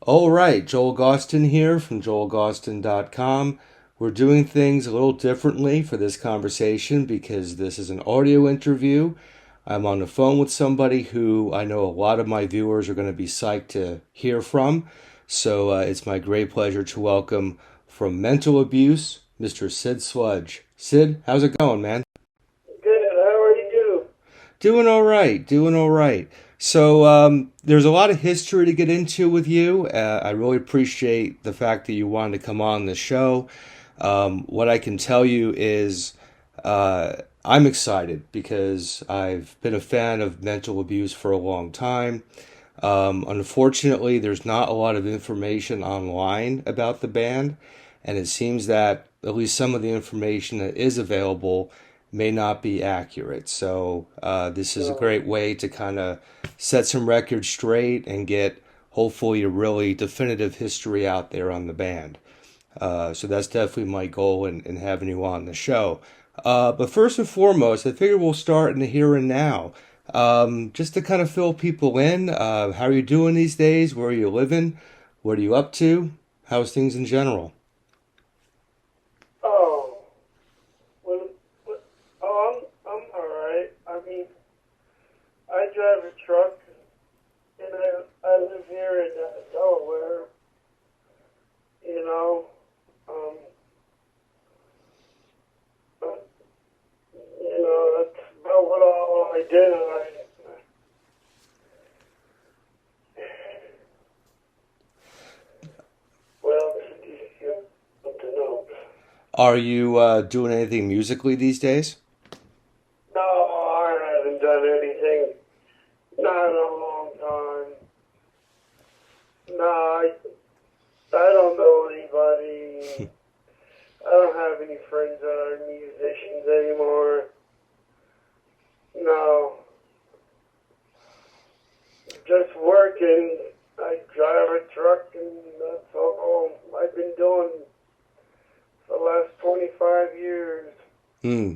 All right, Joel Gausten here from joelgausten.com. We're doing things a little differently for this conversation because this is an audio interview. I'm on the phone with somebody who I know a lot of my viewers are going to be psyched to hear from. So it's my great pleasure to welcome from mental abuse, Mr. Syd Sludge. Syd, how's it going, man? Good. How are you? Doing all right, doing all right. So there's a lot of history to get into with you. I really appreciate the fact that you wanted to come on the show. What I can tell you is I'm excited because I've been a fan of mental abuse for a long time. Unfortunately, there's not a lot of information online about the band, and it seems that at least some of the information that is available may not be accurate. So this is a No. great way to kind of set some records straight and get hopefully a really definitive history out there on the band. So that's definitely my goal in having you on the show. But first and foremost, I figure we'll start in the here and now. Just to kind of fill people in, how are you doing these days? Where are you living? What are you up to? How's things in general? Oh, well, I'm all right. I mean, I drive a truck, and I live here in Delaware. You know, um, but, that's about what all I do. Well, you want to know. Are you doing anything musically these days? No, I haven't done anything. Not in a long time. No, I don't know anybody. I don't have any friends that are musicians anymore. No, just working. I drive a truck, and that's all I've been doing for the last 25 years. Hmm.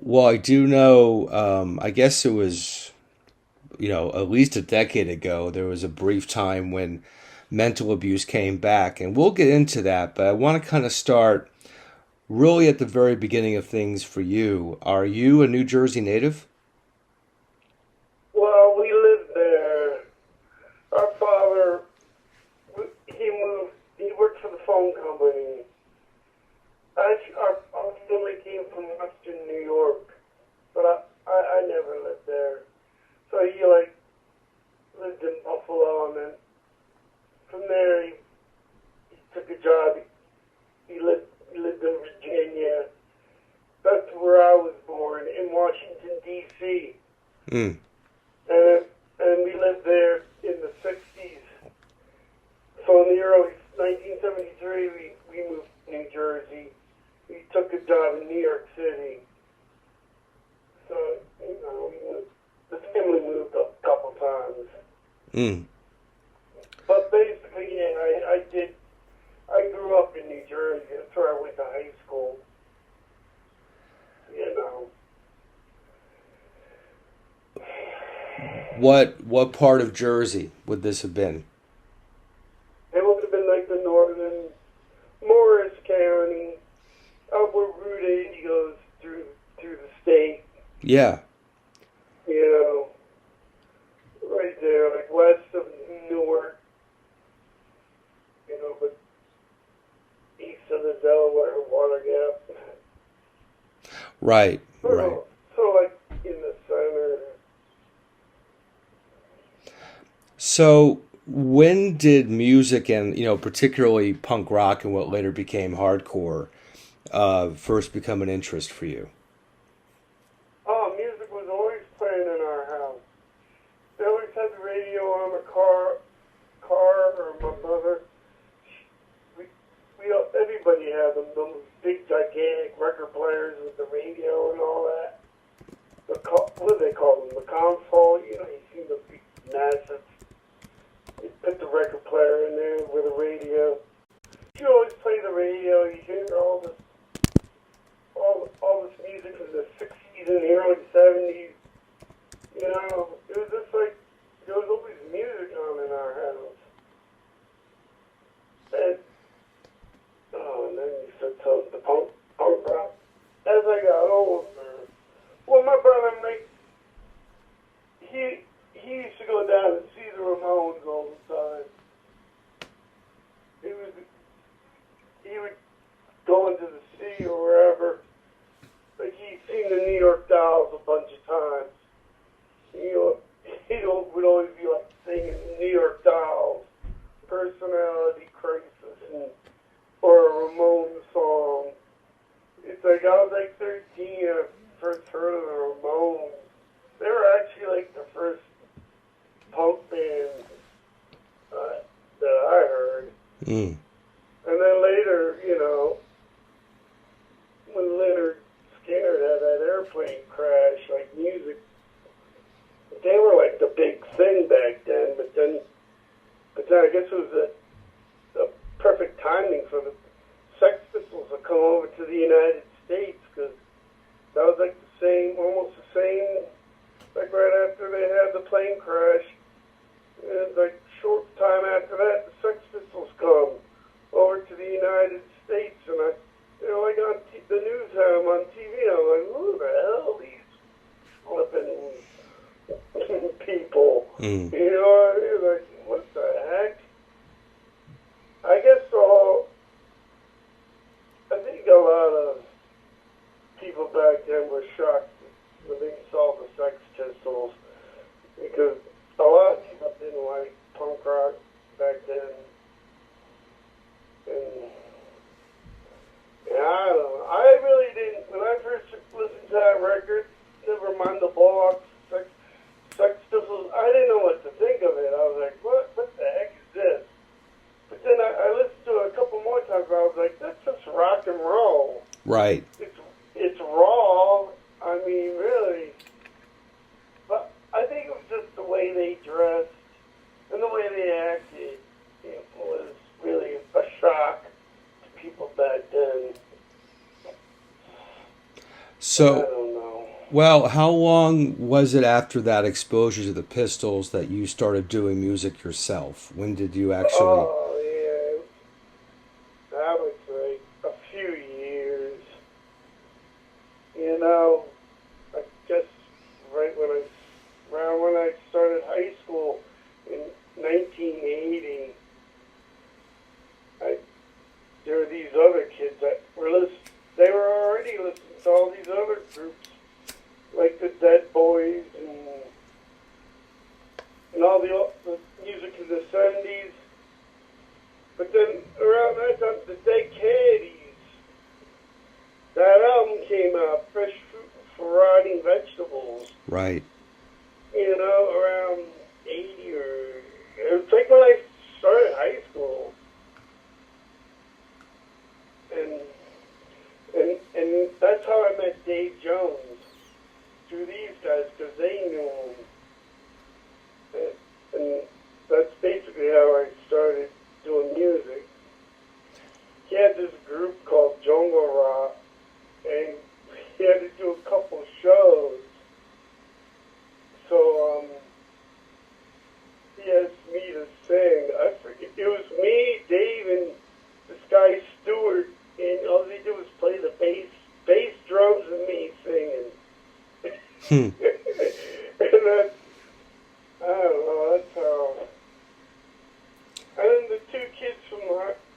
Well, I do know, I guess it was, at least a decade ago, there was a brief time when mental abuse came back, and we'll get into that, but I want to kind of start really at the very beginning of things for you. Are you a New Jersey native? Well, we lived there. Our father, he moved. He worked for the phone company. Our family came from Western New York, but I never lived there. So he lived in Buffalo, and then from there he took a job. He lived in Virginia. That's where I was born, in Washington D.C. Hmm. and and we lived there in the '60s. So in the early 1973, we moved to New Jersey. We took a job in New York City. So the family moved a couple times. Hmm. But basically, yeah, I did. I grew up in New Jersey. That's where I went to high school. You know, What part of Jersey would this have been? it would have been like the northern Morris County, up where Route 80 goes through the state. Yeah. You right there, like west of Newark. But east of the Delaware Water Gap. Right, right. So like in the center. So when did music and, particularly punk rock and what later became hardcore, first become an interest for you? Oh, music was always playing in our house. They always had the radio on the car, or my mother. We, everybody had them, those big gigantic record players with the radio and all that. What do they call them? The console. You see the big massive. You put the record player in there with a radio. You always play the radio. You hear all this music from the '60s and the early '70s. It was just like there was always music on in our house. Mm. And then later, when Leonard Skinner had that airplane crash, like music, they were like the big thing back then. But then I guess it was a perfect timing for the Sex Pistols to come over to the United States, because that was like almost the same, like right after they had the plane crash. And like short time after that, the Sex Pistols come over to the United States, and like on the news had them on TV. I'm like, who the hell are these flipping people? Mm. Like, what the heck? I guess I think a lot of people back then were shocked when they saw the Sex Pistols, because a lot of people didn't like punk rock back then. And I don't know. I really didn't. When I first listened to that record, never mind the Bullocks, Sex Pistols, I didn't know what to think of it. I was like, what the heck is this? But then I listened to it a couple more times, and I was like, that's just rock and roll. Right. It's raw. I mean, really. But I think it was just the way they dressed and the way they acted. It was really a shock to people back then. So, I don't know. well, how long was it after that exposure to the Pistols that you started doing music yourself? When did you actually? Oh, yeah. That was like a few years. I guess around when I started high school in 1980, there were these other kids that they were already listening to all these other groups, like the Dead Boys and all the music in the 70s. But then around that time, the Dead Kennedys, that album came out, Fresh Fruit for Rotting Vegetables. Right. Around 80 it's like when I started high school. And that's how I met Dave Jones, through these guys, because they knew him. And that's basically how I started doing music. He had this group called Jungle Rock, and he had to do a couple shows. So, he asked me to sing. I forget. It was me, Dave, and this guy, Stewart, and all they did was play the bass drums, and me singing. Hmm. And that's, I don't know, that's how. And then the two kids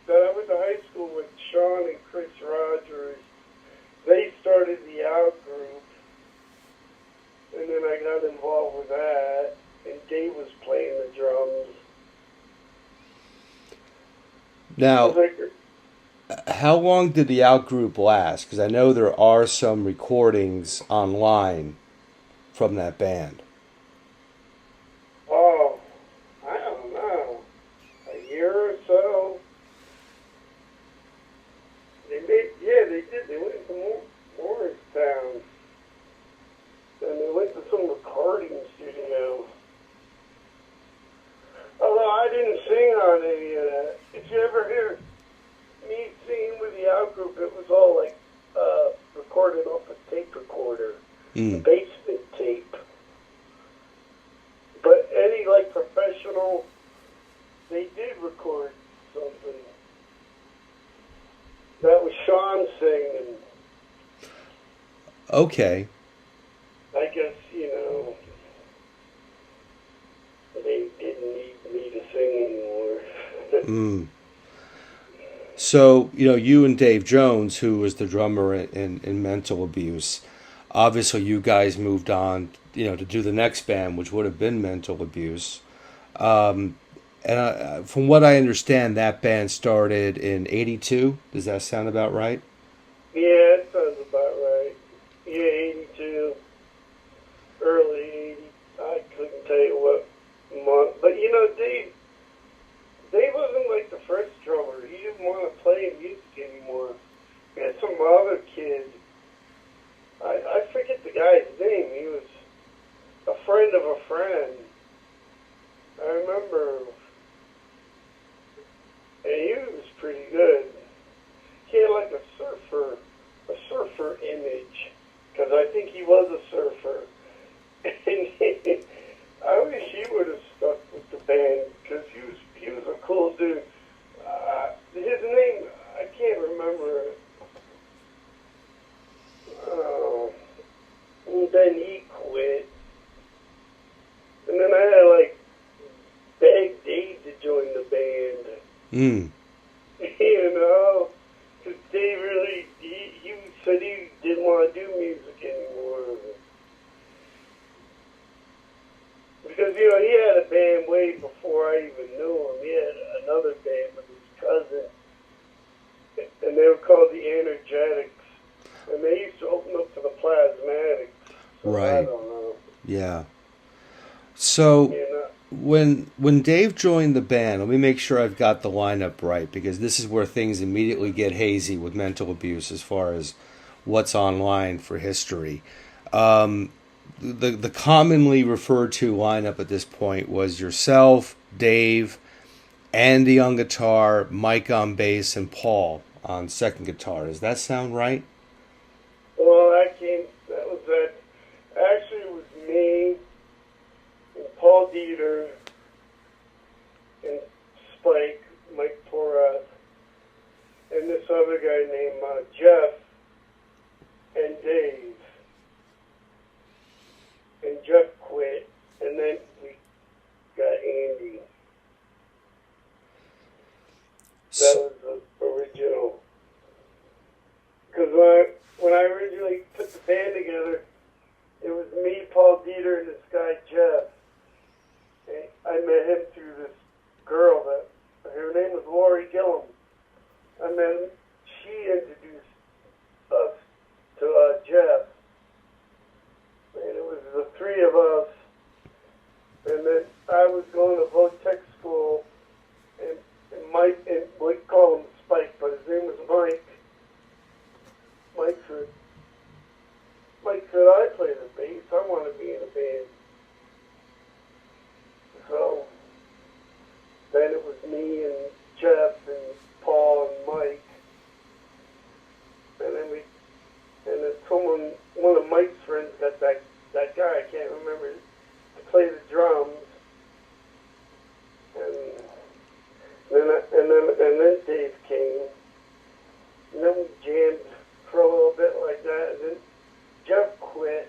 that I went to high school with, Sean and Chris Rogers, they started the out group. And then I got involved with that, and Dave was playing the drums. Now, how long did the out group last? Because I know there are some recordings online from that band. Oh, I don't know. A year or so. They did. They went to Morristown. And they went to some recording studio. Although I didn't sing on any of that. If you ever hear me singing with the out group, it was all like recorded off a tape recorder, a basement tape. But any like professional, they did record something. That was Sean singing. Okay. I guess, they didn't need me to sing anymore. So, you and Dave Jones, who was the drummer in Mental Abuse, obviously you guys moved on, to do the next band, which would have been Mental Abuse. And from what I understand, that band started in 82. Does that sound about right? Yeah, that sounds about right. Yeah, 82. Early 80. I couldn't tell you what month. But, Dave wasn't like the first drummer band because he was a cool dude. His name, I can't remember it. And then he quit. And then I had like beg Dave to join the band. Mm. You know, because Dave really, he said he didn't want to do music anymore. Because, you know, he had a band way before I even knew him. He had another band with his cousin, and they were called the Energetics. And they used to open up for the Plasmatics. So Right. I don't know. Yeah. So You know? when Dave joined the band, let me make sure I've got the lineup right, because this is where things immediately get hazy with mental abuse as far as what's online for history. The commonly referred to lineup at this point was yourself, Dave, Andy on guitar, Mike on bass, and Paul on second guitar. Does that sound right? Well, that was that. Actually, it was me and Paul Dieter and Spike, Mike Torres, and this other guy named Jeff and Dave. And Jeff quit, and then we got Andy. That was the original. Because when I originally put the band together, it was me, Paul Dieter, and this guy, Jeff. And I met him through this girl her name was Lori Gillum. And then she introduced us to Jeff. And it was the three of us. And then I was going to Votech school, and Mike, and we call him Spike, but his name was Mike. Mike said, I play the bass. I want to be in a band. So then it was me and Jeff and Paul and Mike. And then one of Mike's friends got that guy, I can't remember, to play the drums. And then Dave came. And then we jammed for a little bit like that. And then Jeff quit.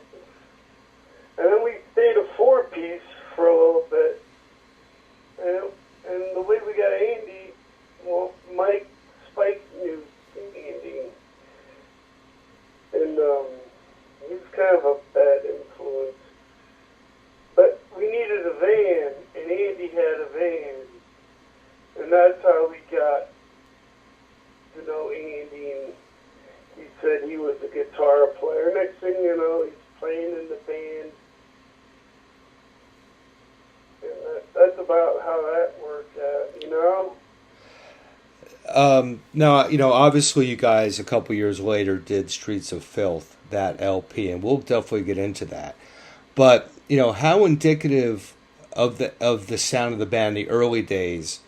And then we stayed a four-piece for a little bit. And the way we got Andy, well, Spike knew Andy. And he was kind of a bad influence. But we needed a van, and Andy had a van. And that's how we got to know Andy. And he said he was a guitar player. Next thing you know, he's playing in the band. And that's about how that worked out, you know? Now, obviously you guys a couple years later did Streets of Filth, that LP, and we'll definitely get into that. But, how indicative of the sound of the band in the early days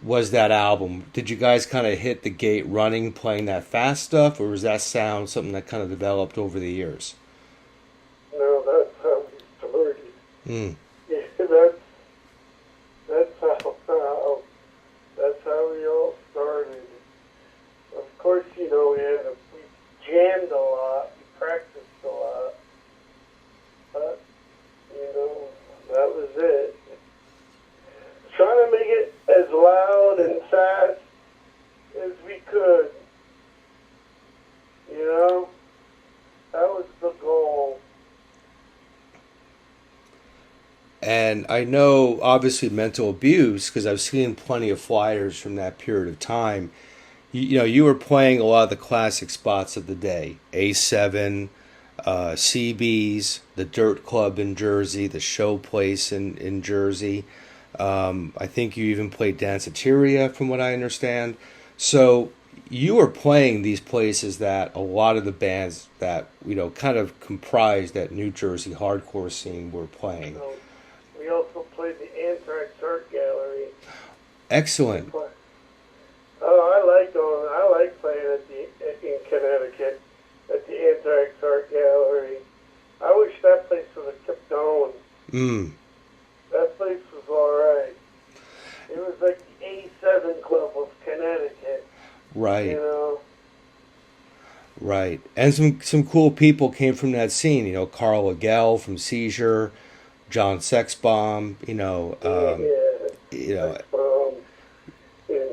was that album? Did you guys kind of hit the gate running playing that fast stuff, or was that sound something that kind of developed over the years? No, that's how we started. Mm. Yeah, that's how we all started. Of course, we jammed a lot, we practiced a lot, but that was it. Trying to make it as loud and fast as we could. That was the goal. And I know, obviously, mental abuse, because I've seen plenty of flyers from that period of time. You were playing a lot of the classic spots of the day. A7, CB's, the Dirt Club in Jersey, the Show Place in Jersey. I think you even played Danceteria, from what I understand. So you were playing these places that a lot of the bands that, kind of comprised that New Jersey hardcore scene were playing. So we also played the Anthrax Art Gallery. Excellent. I like playing in Connecticut at the Anthrax Art Gallery. I wish that place would have kept going. Mm. That place was all right. you Right. know. Right. And some cool people came from that scene. Carl Agell from Seizure, John Sexbaum. Yeah, You know. like and,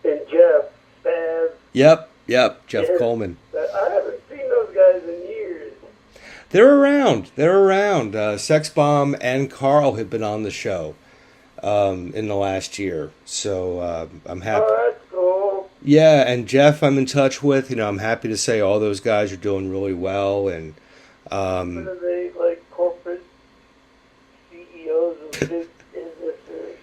and Jeff Stabs. Yep. Yep. Jeff Yeah, Coleman. I haven't seen those guys in years. They're around. They're around. Sexbaum and Carl have been on the show in the last year, so I'm happy. Oh, that's cool. Yeah, and Jeff, I'm in touch with. I'm happy to say all those guys are doing really well, and What um, are they, like corporate CEOs of big businesses?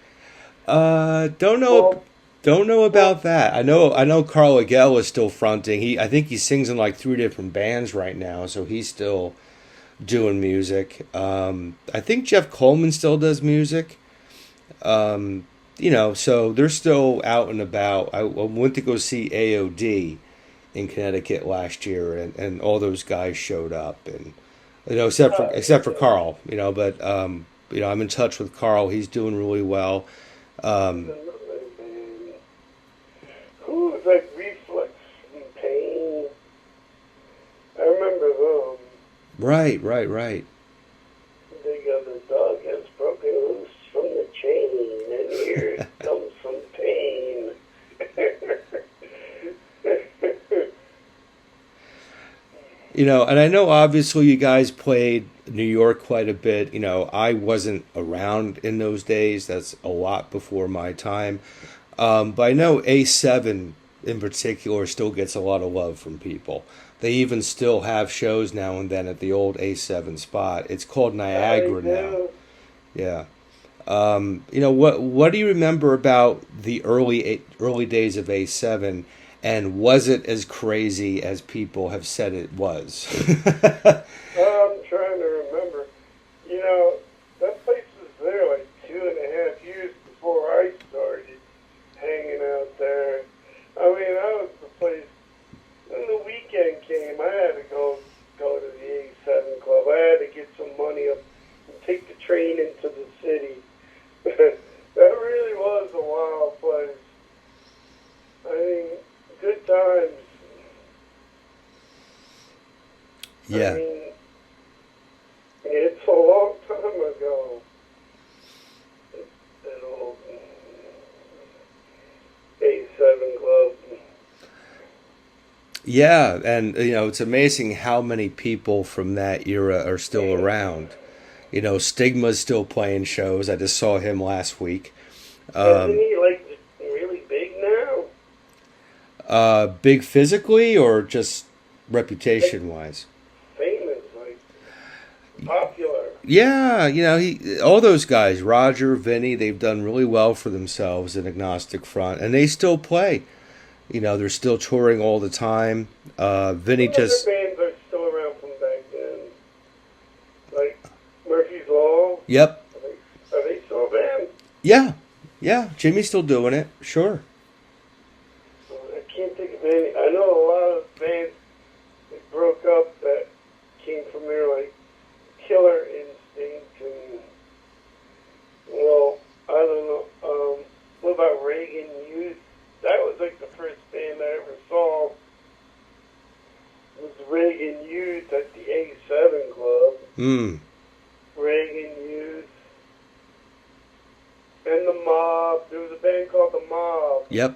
don't know. Well, Don't know well, about that. I know Carl Agell is still fronting. I think he sings in like three different bands right now, so he's still doing music. I think Jeff Coleman still does music. So they're still out and about. I went to go see AOD in Connecticut last year, and all those guys showed up, and except for yeah. Carl, but I'm in touch with Carl. He's doing really well. There's Um, another band. Who was like Reflex and Pain? I remember them. right, right, right. They got the dog has broken loose from the chain, and here comes some pain. And I know obviously you guys played New York quite a bit. I wasn't around in those days. That's a lot before my time. But I know A7 in particular still gets a lot of love from people. They even still have shows now and then at the old A7 spot. It's called I Niagara now. do. Yeah. What do you remember about the early days of A7, and was it as crazy as people have said it was? I'm trying to remember. You know, that place was there like 2.5 years before I started hanging out there. I mean, that was the place. When the weekend came, I had to go to the A7 Club. I had to get some money up and take the train into the city. That really was a wild place. I mean, good times. I Yeah. mean, it's a long time ago. That old A7 Club. Yeah, and it's amazing how many people from that era are still around. Stigma's still playing shows. I just saw him last week. Isn't Um, he like really big now? Big physically or just Like reputation wise? famous, like popular. Yeah, all those guys, Roger, Vinny, they've done really well for themselves in Agnostic Front, and they still play. They're still touring all the time. Vinny What other just, bands are still around from back then? Like Murphy's Law? yep, Are they still a band? yeah, yeah. Jimmy's still doing it, sure. I can't think of any. I know a lot of bands that broke up that came from there, like Killer Instinct and, well, I don't know. What about Reagan Youth? That was like the first band I ever saw. Was Reagan Youth at the A7 Club. Hmm. Reagan Youth. And the Mob. There was a band called the Mob. Yep.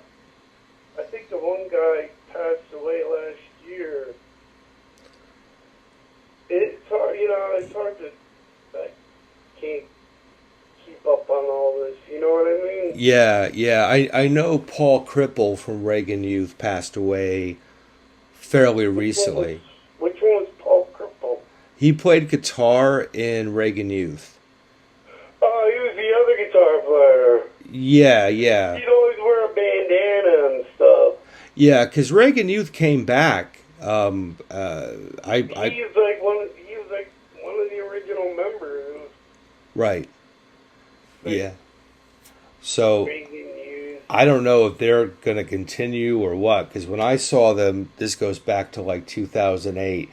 I think the one guy passed away last year. It's hard, it's hard to, I can't keep up on all this, you know what I mean? Yeah, yeah. I know Paul Cripple from Reagan Youth passed away fairly Which one was, recently. which one was Paul Cripple? He played guitar in Reagan Youth. Oh, he was the other guitar player. Yeah, yeah. He'd always wear a bandana and stuff. Yeah, because Reagan Youth came back. He was like one of the original members. Right. Like Yeah. So Reagan Youth. I don't know if they're going to continue or what, because when I saw them, this goes back to like 2008.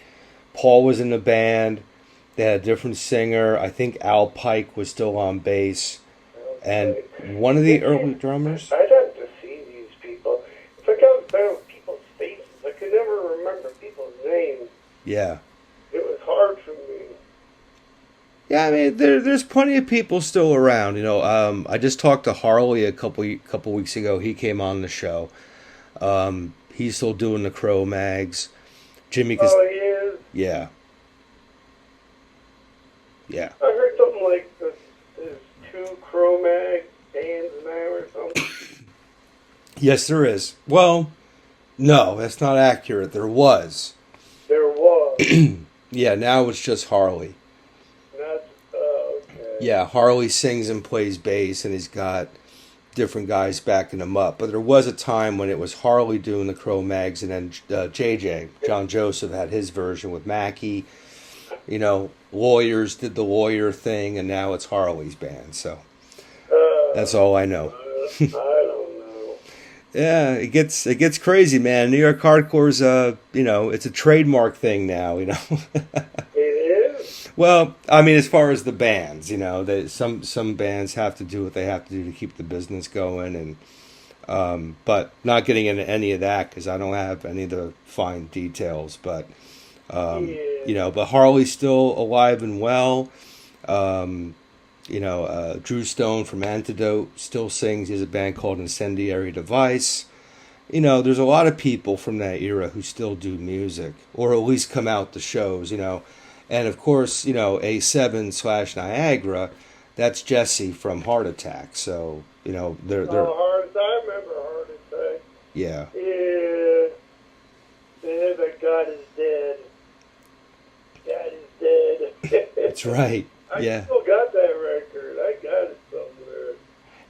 Paul was in the band. They had a different singer. I think Al Pike was still on bass. And Okay. one of the early drummers. I'd have to see these people. It's like I was Yeah. It was hard for me. Yeah, I mean, there's plenty of people still around. I just talked to Harley a couple weeks ago. He came on the show. He's still doing the Crow mags. Jimmy, cause Oh, he is? yeah, yeah, I heard something like there's two Cro-Mag bands now or something. yes, there is. Well, no, that's not accurate. There was. There was. Yeah, now it's just Harley. That's, okay. Yeah, Harley sings and plays bass, and he's got different guys backing him up. But there was a time when it was Harley doing the Crow Mags, and then JJ, John Joseph, had his version with Mackie. Lawyers did the lawyer thing, and now it's Harley's band. So that's all I know. I don't know. Yeah, it gets crazy, man. New York hardcore's it's a trademark thing now. It is? Well, I mean, as far as the bands, some bands have to do what they have to do to keep the business going, and but not getting into any of that because I don't have any of the fine details. But but Harley's still alive and well. Drew Stone from Antidote still sings. He has a band called Incendiary Device. There's a lot of people from that era who still do music, or at least come out to shows, And of course, A7/Niagara, that's Jesse from Heart Attack. So, they're Heart Attack. I remember Heart Attack. yeah. Yeah. That God is dead. God is dead. That's right. I Yeah. still got that record. I got it somewhere.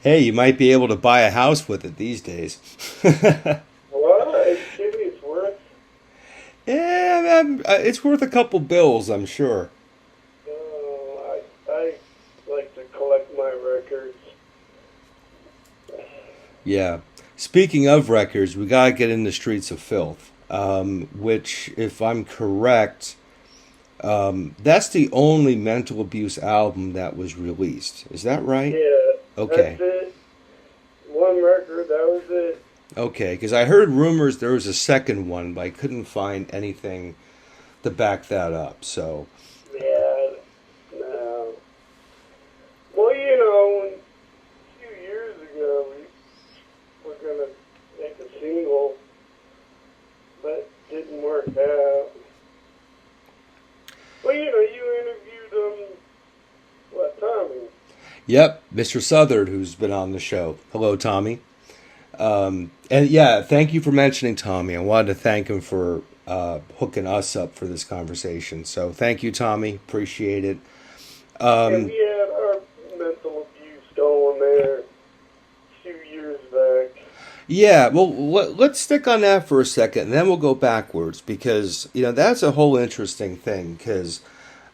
Hey, you might be able to buy a house with it these days. Why? Maybe it's worth. Yeah, it's worth a couple bills, I'm sure. I like to collect my records. Yeah. Speaking of records, we gotta get in the Streets of Filth, which, if I'm correct, that's the only Mental Abuse album that was released. Is that right? Yeah. Okay. That's it. One record. That was it. Okay, because I heard rumors there was a second one, but I couldn't find anything to back that up. So. Yeah. No. Well, a few years ago, we were going to make a single, but didn't work out. Well, you interviewed, Tommy? Yep, Mr. Southard, who's been on the show. Hello, Tommy. And yeah, thank you for mentioning Tommy. I wanted to thank him for hooking us up for this conversation. So thank you, Tommy. Appreciate it. And we had our mental abuse going there a few years back. Yeah, well, let's stick on that for a second, and then we'll go backwards, because, that's a whole interesting thing, because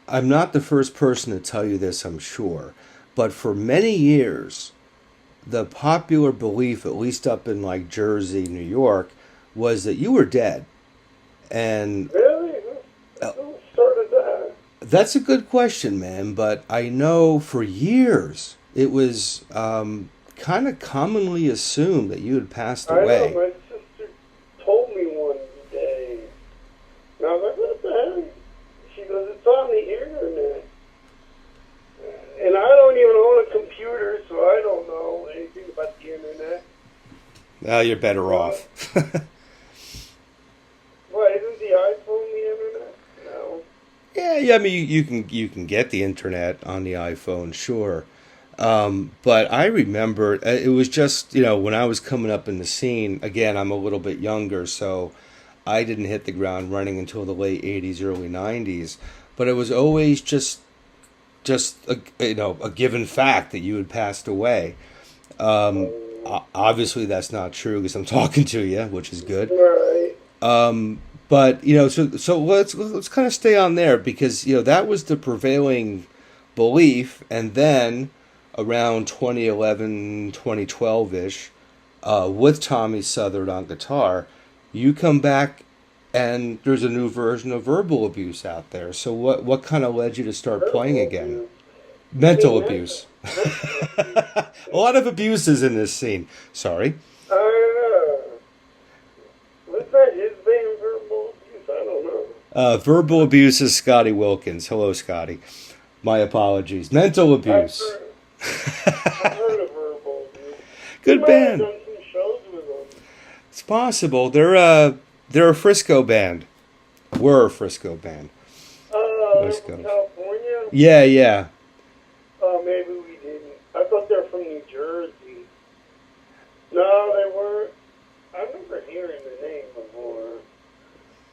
I'm not the first person to tell you this, I'm sure, but for many years, the popular belief, at least up in, like, Jersey, New York, was that you were dead. And Really? Who started that? that's a good question, man, but I know for years it was kind of commonly assumed that you had passed away. I know, my sister told me one day. And I was like, what the hell? She goes, it's on the internet. And I don't even own a computer, so I don't know anything about the internet. Well, you're better off. What, isn't the iPhone the internet? No. Yeah, I mean, you can get the internet on the iPhone, sure. But I remember it was just, when I was coming up in the scene, again, I'm a little bit younger, so I didn't hit the ground running until the late 80s, early 90s. But it was always just a given fact that you had passed away. Obviously that's not true because I'm talking to you, which is good. Right. But so let's kind of stay on there, because that was the prevailing belief. And then around 2011, 2012-ish, with Tommy Southard on guitar, you come back and there's a new version of Verbal Abuse out there. So what kind of led you to start playing again? Mental abuse. A lot of abuses in this scene. Sorry. Was that his band, Verbal Abuse? I don't know. Verbal abuse is Scotty Wilkins. Hello, Scotty. My apologies. Mental abuse. I've heard of Verbal Abuse. You Good might have band. done some shows with them. It's possible. They're a Frisco band. We're a Frisco band. They're West from Coast. California? Yeah, yeah. Maybe we didn't. I thought they were from New Jersey. No, they weren't. I remember hearing the name before.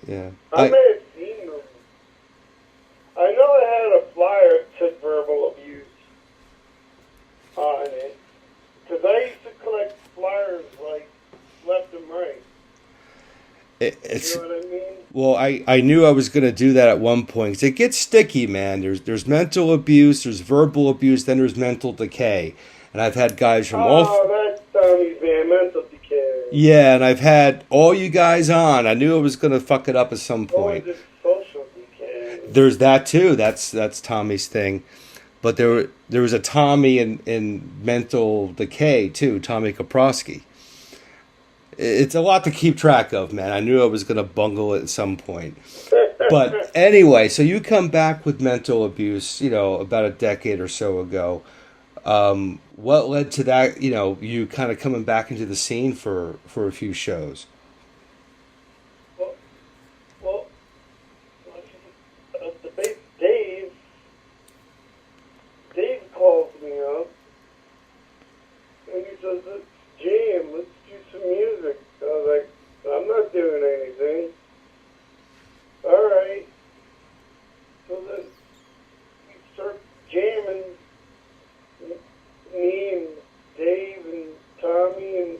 Yeah. I may have seen them. I know I had a flyer that said Verbal Abuse on it. Because I used to collect flyers like left and right. It's You know what I mean? well, I knew I was going to do that at one point 'cause it gets sticky, man. There's mental abuse, there's verbal abuse, then there's mental decay, and I've had guys from all. Oh, that's Tommy's band, Mental Decay. Yeah, and I've had all you guys on. I knew I was going to fuck it up at some Or point. is it Social Decay? There's that too. That's Tommy's thing. But there was a Tommy in mental decay too, Tommy Kaprowski. It's a lot to keep track of, man. I knew I was going to bungle it at some point. But anyway, so you come back with mental abuse, about a decade or so ago. What led to that, you kind of coming back into the scene for a few shows? Well, the bass Dave calls me up, and he says, let's jam, let's do some music. I was like, I'm not doing anything. All right. So then we start jamming, me and Dave and Tommy and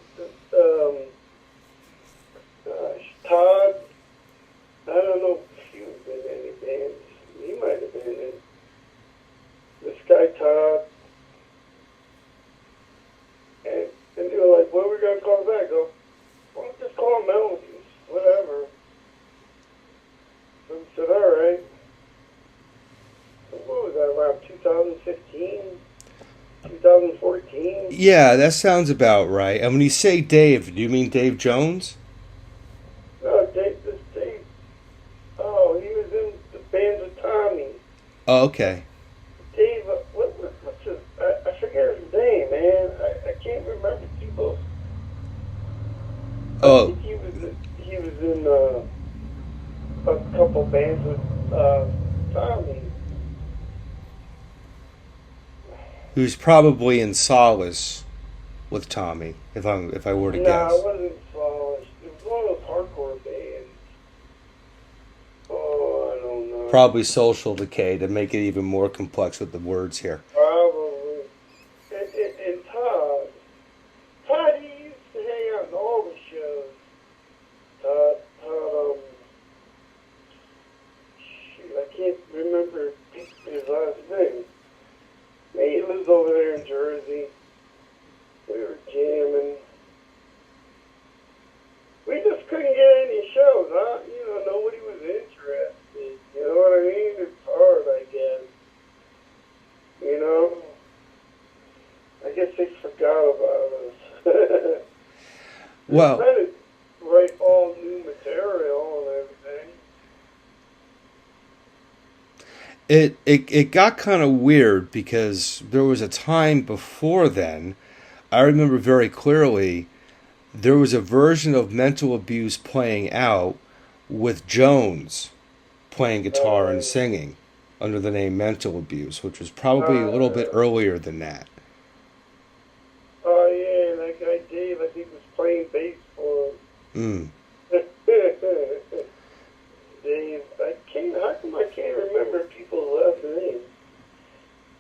Todd. I don't know if he was in any bands. He might have been in. This guy Todd. And they were like, what are we going to call that? I go, well, let's just call them Melodies, whatever. So we said, all right. So what was that, around 2015? 2014? Yeah, that sounds about right. And when you say Dave, do you mean Dave Jones? No, Dave. Oh, he was in the band with Tommy. Oh, okay. Dave, what's his, I forget his name, man. I can't remember people. Oh. I think he was in a couple bands with Tommy. Who's probably in Solace with Tommy, if I were to No, guess. it wasn't Sludge. It was one of those hardcore bands. Oh, I don't know. Probably Social Decay to make it even more complex with the words here. Probably. And Todd, he used to hang out in all the shows. Todd, shoot, I can't remember his last name. He lives over there in Jersey. We were jamming. We just couldn't get any shows, huh? Nobody was interested. You know what I mean? It's hard, I guess. I guess they forgot about us. Well, They tried to write all new material and everything. it got kind of weird because there was a time before then, I remember very clearly, there was a version of Mental Abuse playing out with Jones playing guitar and singing under the name Mental Abuse, which was probably a little bit earlier than that. Oh, yeah, and that guy Dave, I think, was playing bass for him. Dave, how come I can't remember people's last names?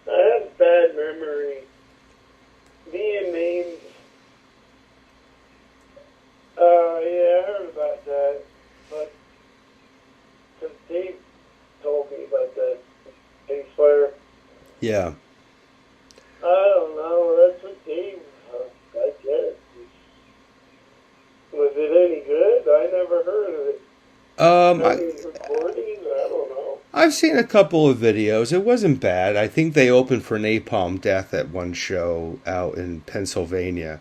I have bad memory. Me and names. Yeah, I heard about that. But, because Dave told me about that bass player. Yeah. I don't know, that's what Dave, I guess. Was it any good? I never heard of it. Any recordings? I don't know. I've seen a couple of videos. It wasn't bad. I think they opened for Napalm Death at one show out in Pennsylvania.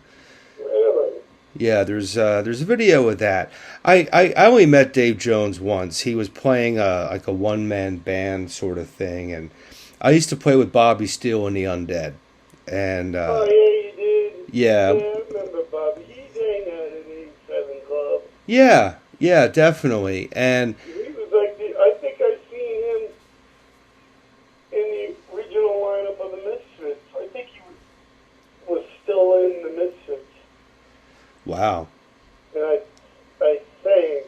Really? Yeah, there's a video of that. I only met Dave Jones once. He was playing like a one man band sort of thing, and I used to play with Bobby Steele and the Undead, and Oh, yeah, you did. yeah, Yeah, I remember Bobby. He sang at an 87 club. yeah, yeah, definitely. And He was like I think I seen him in the original lineup of the Misfits. I think he was still in the Misfits. wow, And I think,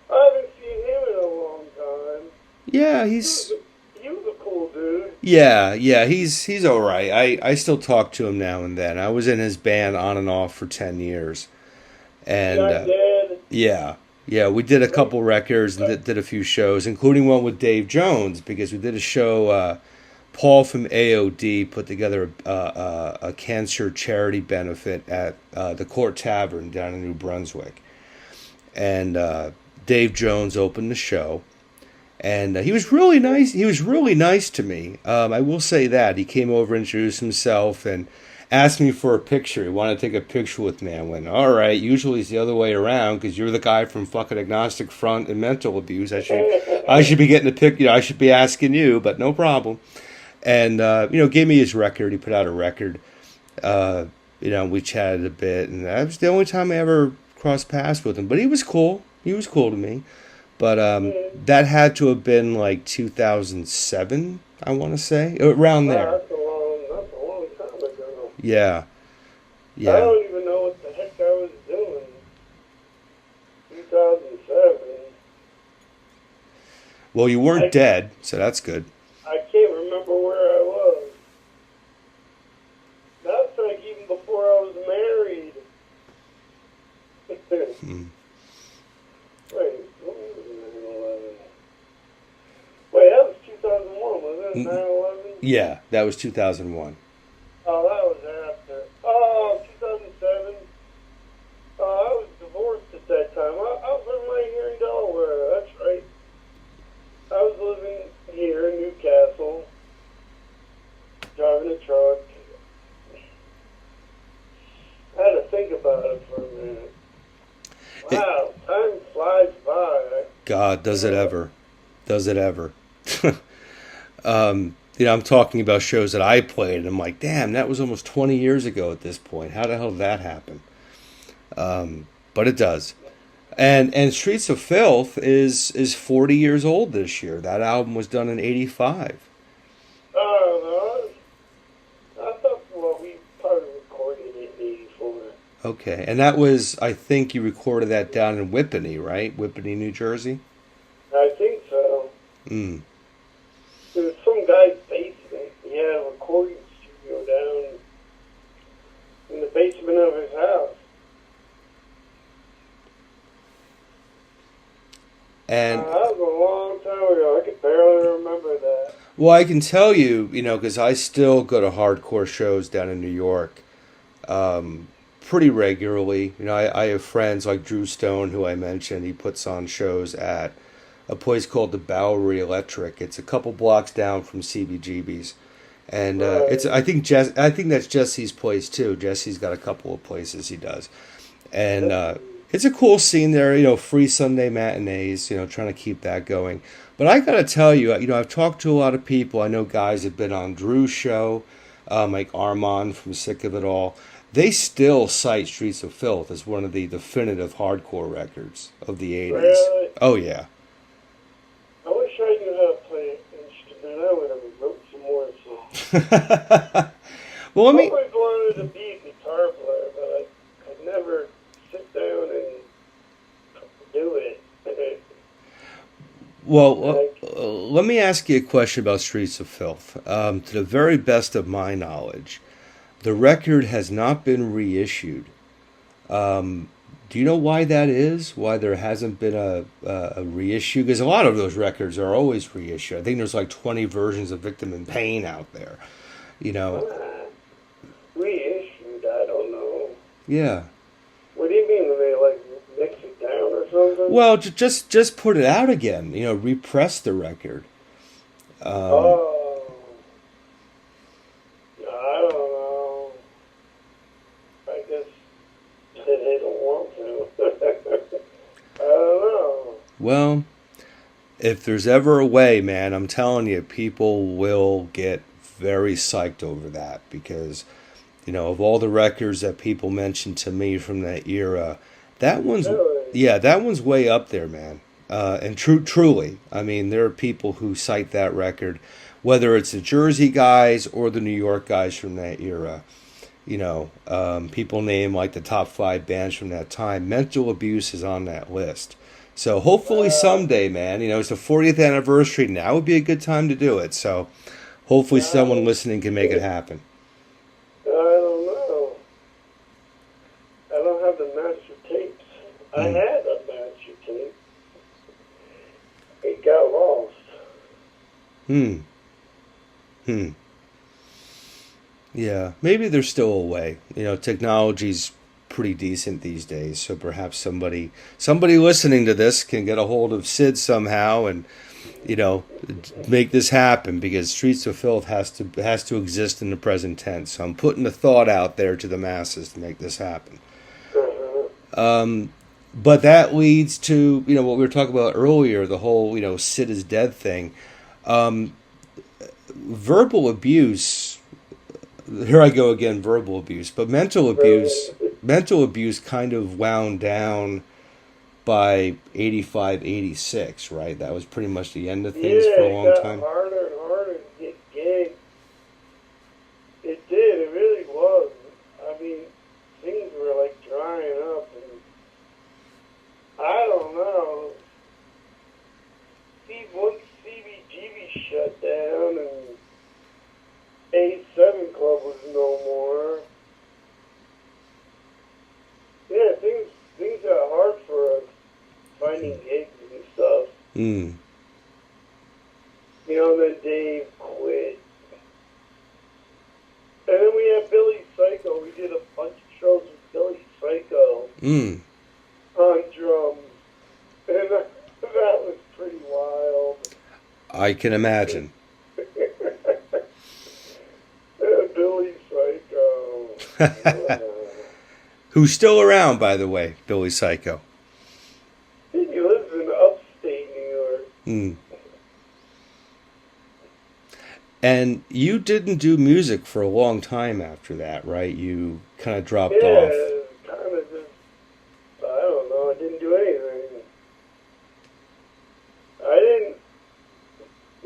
I haven't seen him in a long time. yeah, He was a cool dude. yeah, he's all right. I still talk to him now and then. I was in his band on and off for 10 years, The and Undead. yeah, yeah, we did a Right. couple records and did a few shows, including one with Dave Jones because we did a show. Paul from AOD put together a cancer charity benefit at the Court Tavern down in New Brunswick, and Dave Jones opened the show, and he was really nice. He was really nice to me. I will say that he came over, introduced himself, and asked me for a picture. He wanted to take a picture with me. I went, all right. Usually it's the other way around because you're the guy from fucking Agnostic Front and Mental Abuse. I should be getting the pic. I should be asking you, but no problem. And gave me his record. He put out a record. Uh, we chatted a bit, and that was the only time I ever crossed paths with him. But he was cool. He was cool to me. But that had to have been like 2007, I want to say, around Wow, there. that's a long time ago. Yeah, I yeah. don't even know what the heck I was doing. 2007. Well, you I, weren't dead, so that's good. I can't remember where I was. That's like even before I was married. Hmm. Wait, what was 9/11? Wait, that was 2001, was it? 9/11? Yeah, that was 2001. Oh, that was after. Oh, 2007. Oh, I was divorced at that time. I was living right here in Delaware. That's right. I was living here in Newcastle, driving a truck. I had to think about it for a minute. It, Wow, time flies by. God, does it ever? Does it ever? I'm talking about shows that I played, and I'm like, damn, that was almost 20 years ago at this point. How the hell did that happen? But it does. And Streets of Filth is 40 years old this year. That album was done in '85. Oh, no, I thought, well, we probably recorded it in '84. Okay, and that was, I think you recorded that down in Whippany, right? Whippany, New Jersey? I think so. Mm. There was some guy's basement. He had a recording studio down in the basement of his house. And, That was a long time ago. I could barely remember that. well, I can tell you, because I still go to hardcore shows down in New York pretty regularly. I have friends like Drew Stone, who I mentioned. He puts on shows at a place called the Bowery Electric. It's a couple blocks down from CBGB's. And Right. I think that's Jesse's place too. Jesse's got a couple of places he does. And it's a cool scene there, free Sunday matinees, trying to keep that going. But I got to tell you, I've talked to a lot of people. I know guys have been on Drew's show, like Armand from Sick of It All. They still cite Streets of Filth as one of the definitive hardcore records of the 80s. Really? Oh, yeah. I wish I knew how to play an instrument. I would have wrote some more songs. Well, I let me. always wanted to be a guitar player, but I could never sit down and do it. Well, Like, let me ask you a question about Streets of Filth. To the very best of my knowledge, the record has not been reissued. Do you know why that is? Why there hasn't been a reissue? Because a lot of those records are always reissued. I think there's like 20 versions of Victim in Pain out there. You know? reissued, I don't know. Yeah. What do you mean? When they like mix it down or something? Well, just put it out again. Repress the record. Oh, I don't know. I guess Well, if there's ever a way, man, I'm telling you, people will get very psyched over that because, of all the records that people mentioned to me from that era, that one's, Really? yeah, that one's way up there, man. And truly, I mean, there are people who cite that record, whether it's the Jersey guys or the New York guys from that era. People name like the top five bands from that time. Mental Abuse is on that list. So hopefully Wow. someday, man, it's the 40th anniversary. Now would be a good time to do it. So hopefully someone I listening can make it happen. don't know. I don't have the master tapes. I Mm. had a master tape. It got lost. Hmm. Hmm. Yeah. Maybe there's still a way. Technology's pretty decent these days. So perhaps somebody listening to this can get a hold of Sid somehow and you know make this happen because Streets of Filth has to exist in the present tense. So I'm putting the thought out there to the masses to make this happen. Uh-huh. But that leads to what we were talking about earlier, the whole Sid is dead thing. Verbal abuse. Here I go again, verbal abuse, but mental abuse. Really? Mental abuse kind of wound down by 85, 86, right? That was pretty much the end of Yeah, things for a it long got time. harder and harder to get gigs. It did. It really was. I mean, things were like drying up, and I don't know. See, once CBGB shut down and A7 Club was no more, yeah, things got hard for us finding gigs and stuff. Mm. Then Dave quit. And then we had Billy Psycho. We did a bunch of shows with Billy Psycho Mm. on drums. And that was pretty wild. I can imagine. Billy Psycho. Who's still around, by the way, Billy Psycho. He lives in upstate New York. Mm. And you didn't do music for a long time after that, right? You kind of dropped off. Yeah, kind of just, I don't know, I didn't do anything. I didn't,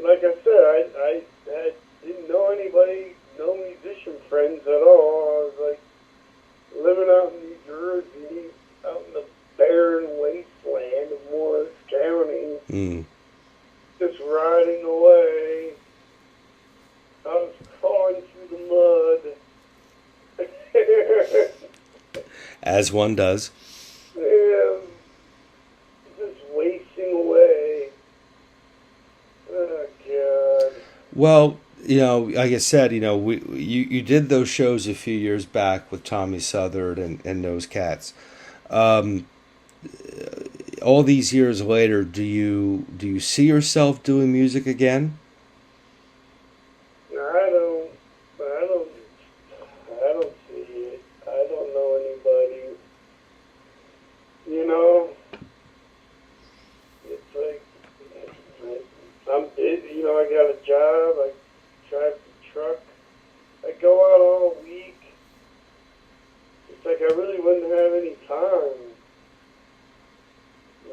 like I said, didn't know anybody, no musician friends at all. I was like living out in New Jersey, out in the barren wasteland of Morris County, Mm. just riding away. I was crawling through the mud. As one does. Yeah, just wasting away. Oh, God. Well, like I said, you did those shows a few years back with Tommy Southard and those cats. Um, all these years later, do you see yourself doing music again? I don't, I don't see it. I don't know anybody. It's like, I'm busy. I got a job. I drive the truck. I go out all week. It's like I really wouldn't have any time.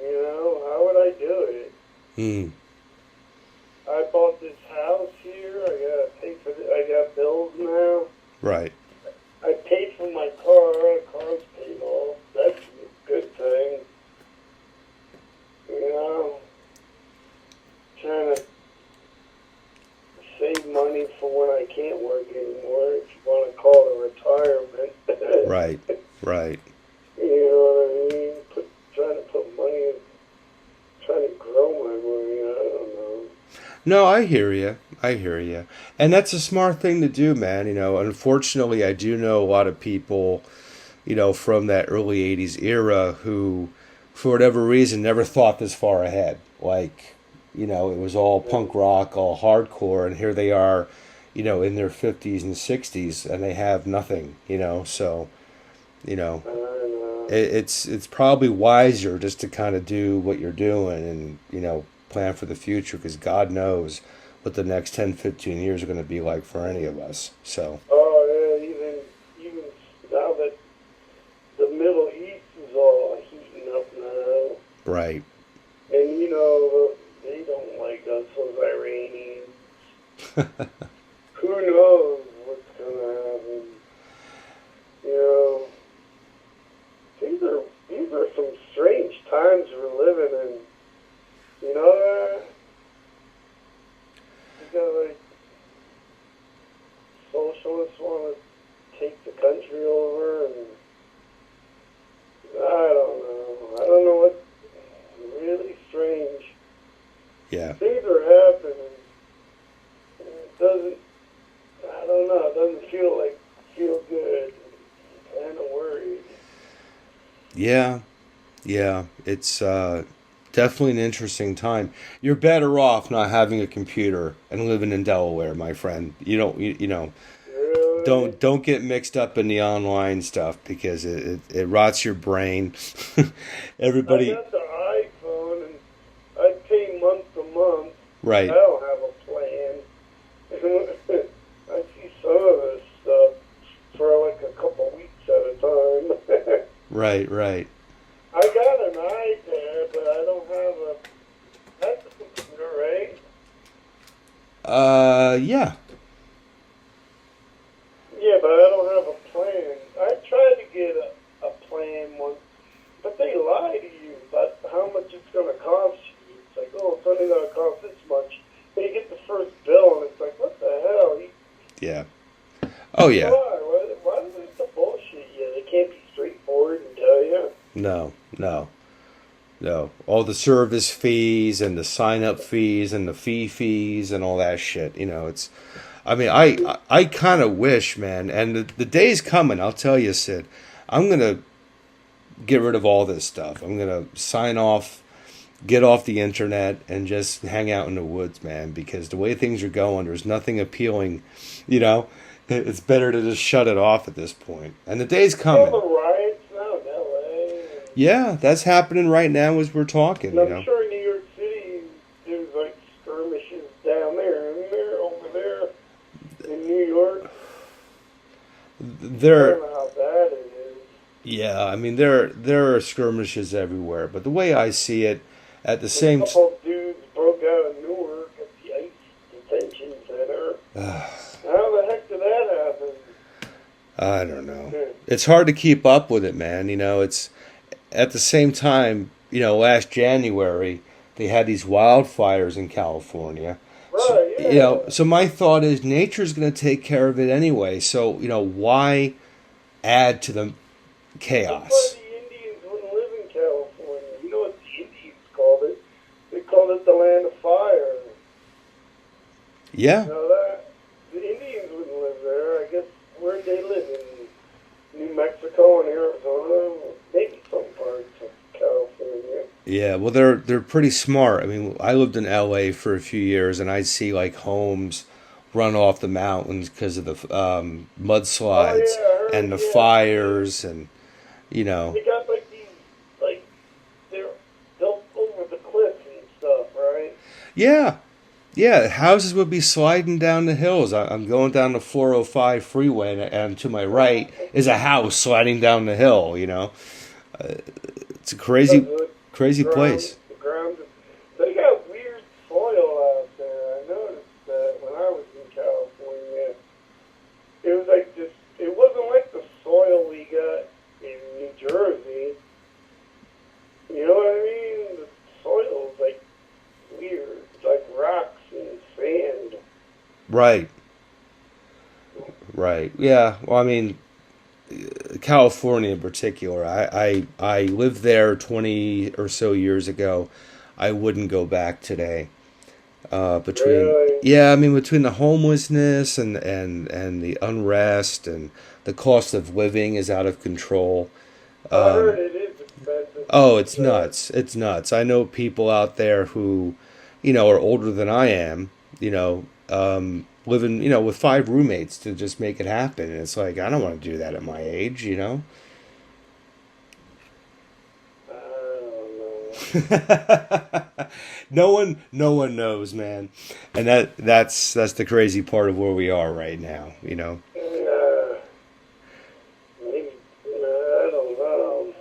How would I do it? Hmm. I bought this house here. I gotta pay for it. I got bills now. Right. I paid for my car. The car's paid off. That's a good thing. Trying to save money for when I can't work anymore, if you want to call it retirement. Right. Right. You know what I mean? Trying to put money, trying to grow my money. I don't know. No, I hear you. I hear you. And that's a smart thing to do, man. Unfortunately, I do know a lot of people, from that early 80s era who, for whatever reason, never thought this far ahead. Like, it was all punk rock, all hardcore, and here they are, in their 50s and 60s, and they have nothing, so, I don't know. it's probably wiser just to kind of do what you're doing and plan for the future because God knows what the next 10, 15 years are going to be like for any of us. So yeah, even now that the Middle East is all heating up now, right. and they don't like us, those Iranians. Who knows what's gonna happen? You know, these are some strange times we're living in. You know that? You got like socialists want to take the country over, and I don't know. I don't know what. Really strange. Yeah. Things are happening. And it doesn't. I don't know. It doesn't feel good. I'm kind of worried. Yeah. Yeah. It's definitely an interesting time. You're better off not having a computer and living in Delaware, my friend. You don't. Really? Don't get mixed up in the online stuff because it rots your brain. I Everybody. got the iPhone and I pay month to month. Right. I don't have a plan. I see some of this stuff for like a couple weeks at a time. Right. Right. I got an iPad, but I don't have a. That's a computer, right? Yeah. Yeah, but I don't have a plan. I tried to get a plan once, but they lie to you about how much it's going to cost you. It's like, oh, it's only going to cost this much. Then you get the first bill, and it's like, what the hell? Yeah. Oh yeah. Why do they the bullshit you? They can't be straightforward and tell you. No. No. No. All the service fees and the sign up fees and the fees and all that shit. It's. I mean, I kind of wish, man, and the day's coming. I'll tell you, Sid. I'm gonna get rid of all this stuff. I'm gonna sign off, get off the internet, and just hang out in the woods, man. Because the way things are going, there's nothing appealing. It's better to just shut it off at this point. And the day's All coming. the riots now in L.A. Yeah, that's happening right now as we're talking. And I'm sure in New York City, there's like skirmishes down there and there, over there. In New York, I There, don't know how bad it is. yeah, I mean there are skirmishes everywhere, but the way I see it, at the A same, couple of dudes broke out of Newark at the ICE detention center. How the heck did that happen? I don't know. It's hard to keep up with it, man. It's at the same time. Last January they had these wildfires in California. So, Right, yeah. so my thought is nature's going to take care of it anyway. So, why add to the That's why chaos? the Indians wouldn't live in California. You know what the Indians called it? They called it the land of fire. Yeah. You know that? The Indians wouldn't live there. I guess where'd they live? In New Mexico and Arizona? Maybe some parts of California. Yeah, well, they're pretty smart. I mean, I lived in L.A. for a few years, and I'd see like homes run off the mountains because of the Oh mudslides yeah, I heard. and the Yeah, fires, and you know, they got like these, like they're built over the cliffs and stuff, right? yeah, yeah, houses would be sliding down the hills. I'm going down the 405 freeway, and to my right is a house sliding down the hill. It's a Because crazy, crazy place. the ground. They got weird soil out there. I noticed that when I was in California. It was like this. It wasn't like the soil we got in New Jersey. You know what I mean? The soil's like weird. It's like rocks and sand. Right, right. Yeah. Well, I mean, California in particular. I lived there 20 or so years ago. I wouldn't go back today. Between Really? Yeah, I mean between the homelessness and the unrest and the cost of living is out of control. I heard Um, it is expensive. oh, it's nuts. It's nuts. I know people out there who, are older than I am. Living with five roommates to just make it happen. And it's like I don't want to do that at my age. No one knows, man. And that's the crazy part of where we are right now, you know. Uh, maybe, I don't know.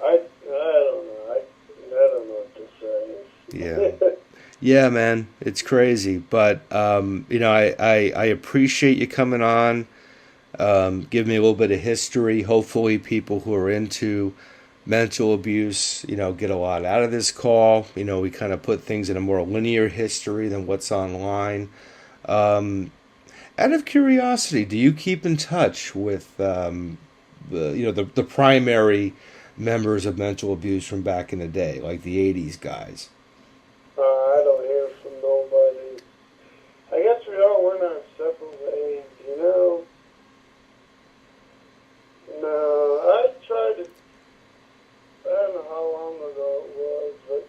I don't know. I don't know what Yeah. to say. Yeah, man, it's crazy, but I appreciate you coming on. Give me a little bit of history. Hopefully, people who are into mental abuse, get a lot out of this call. We kind of put things in a more linear history than what's online. Um, Out of curiosity, do you keep in touch with the primary members of mental abuse from back in the day, like the '80s guys? I don't hear from nobody. I guess we all went our separate ways, you know? No, I tried to, I don't know how long ago it was, but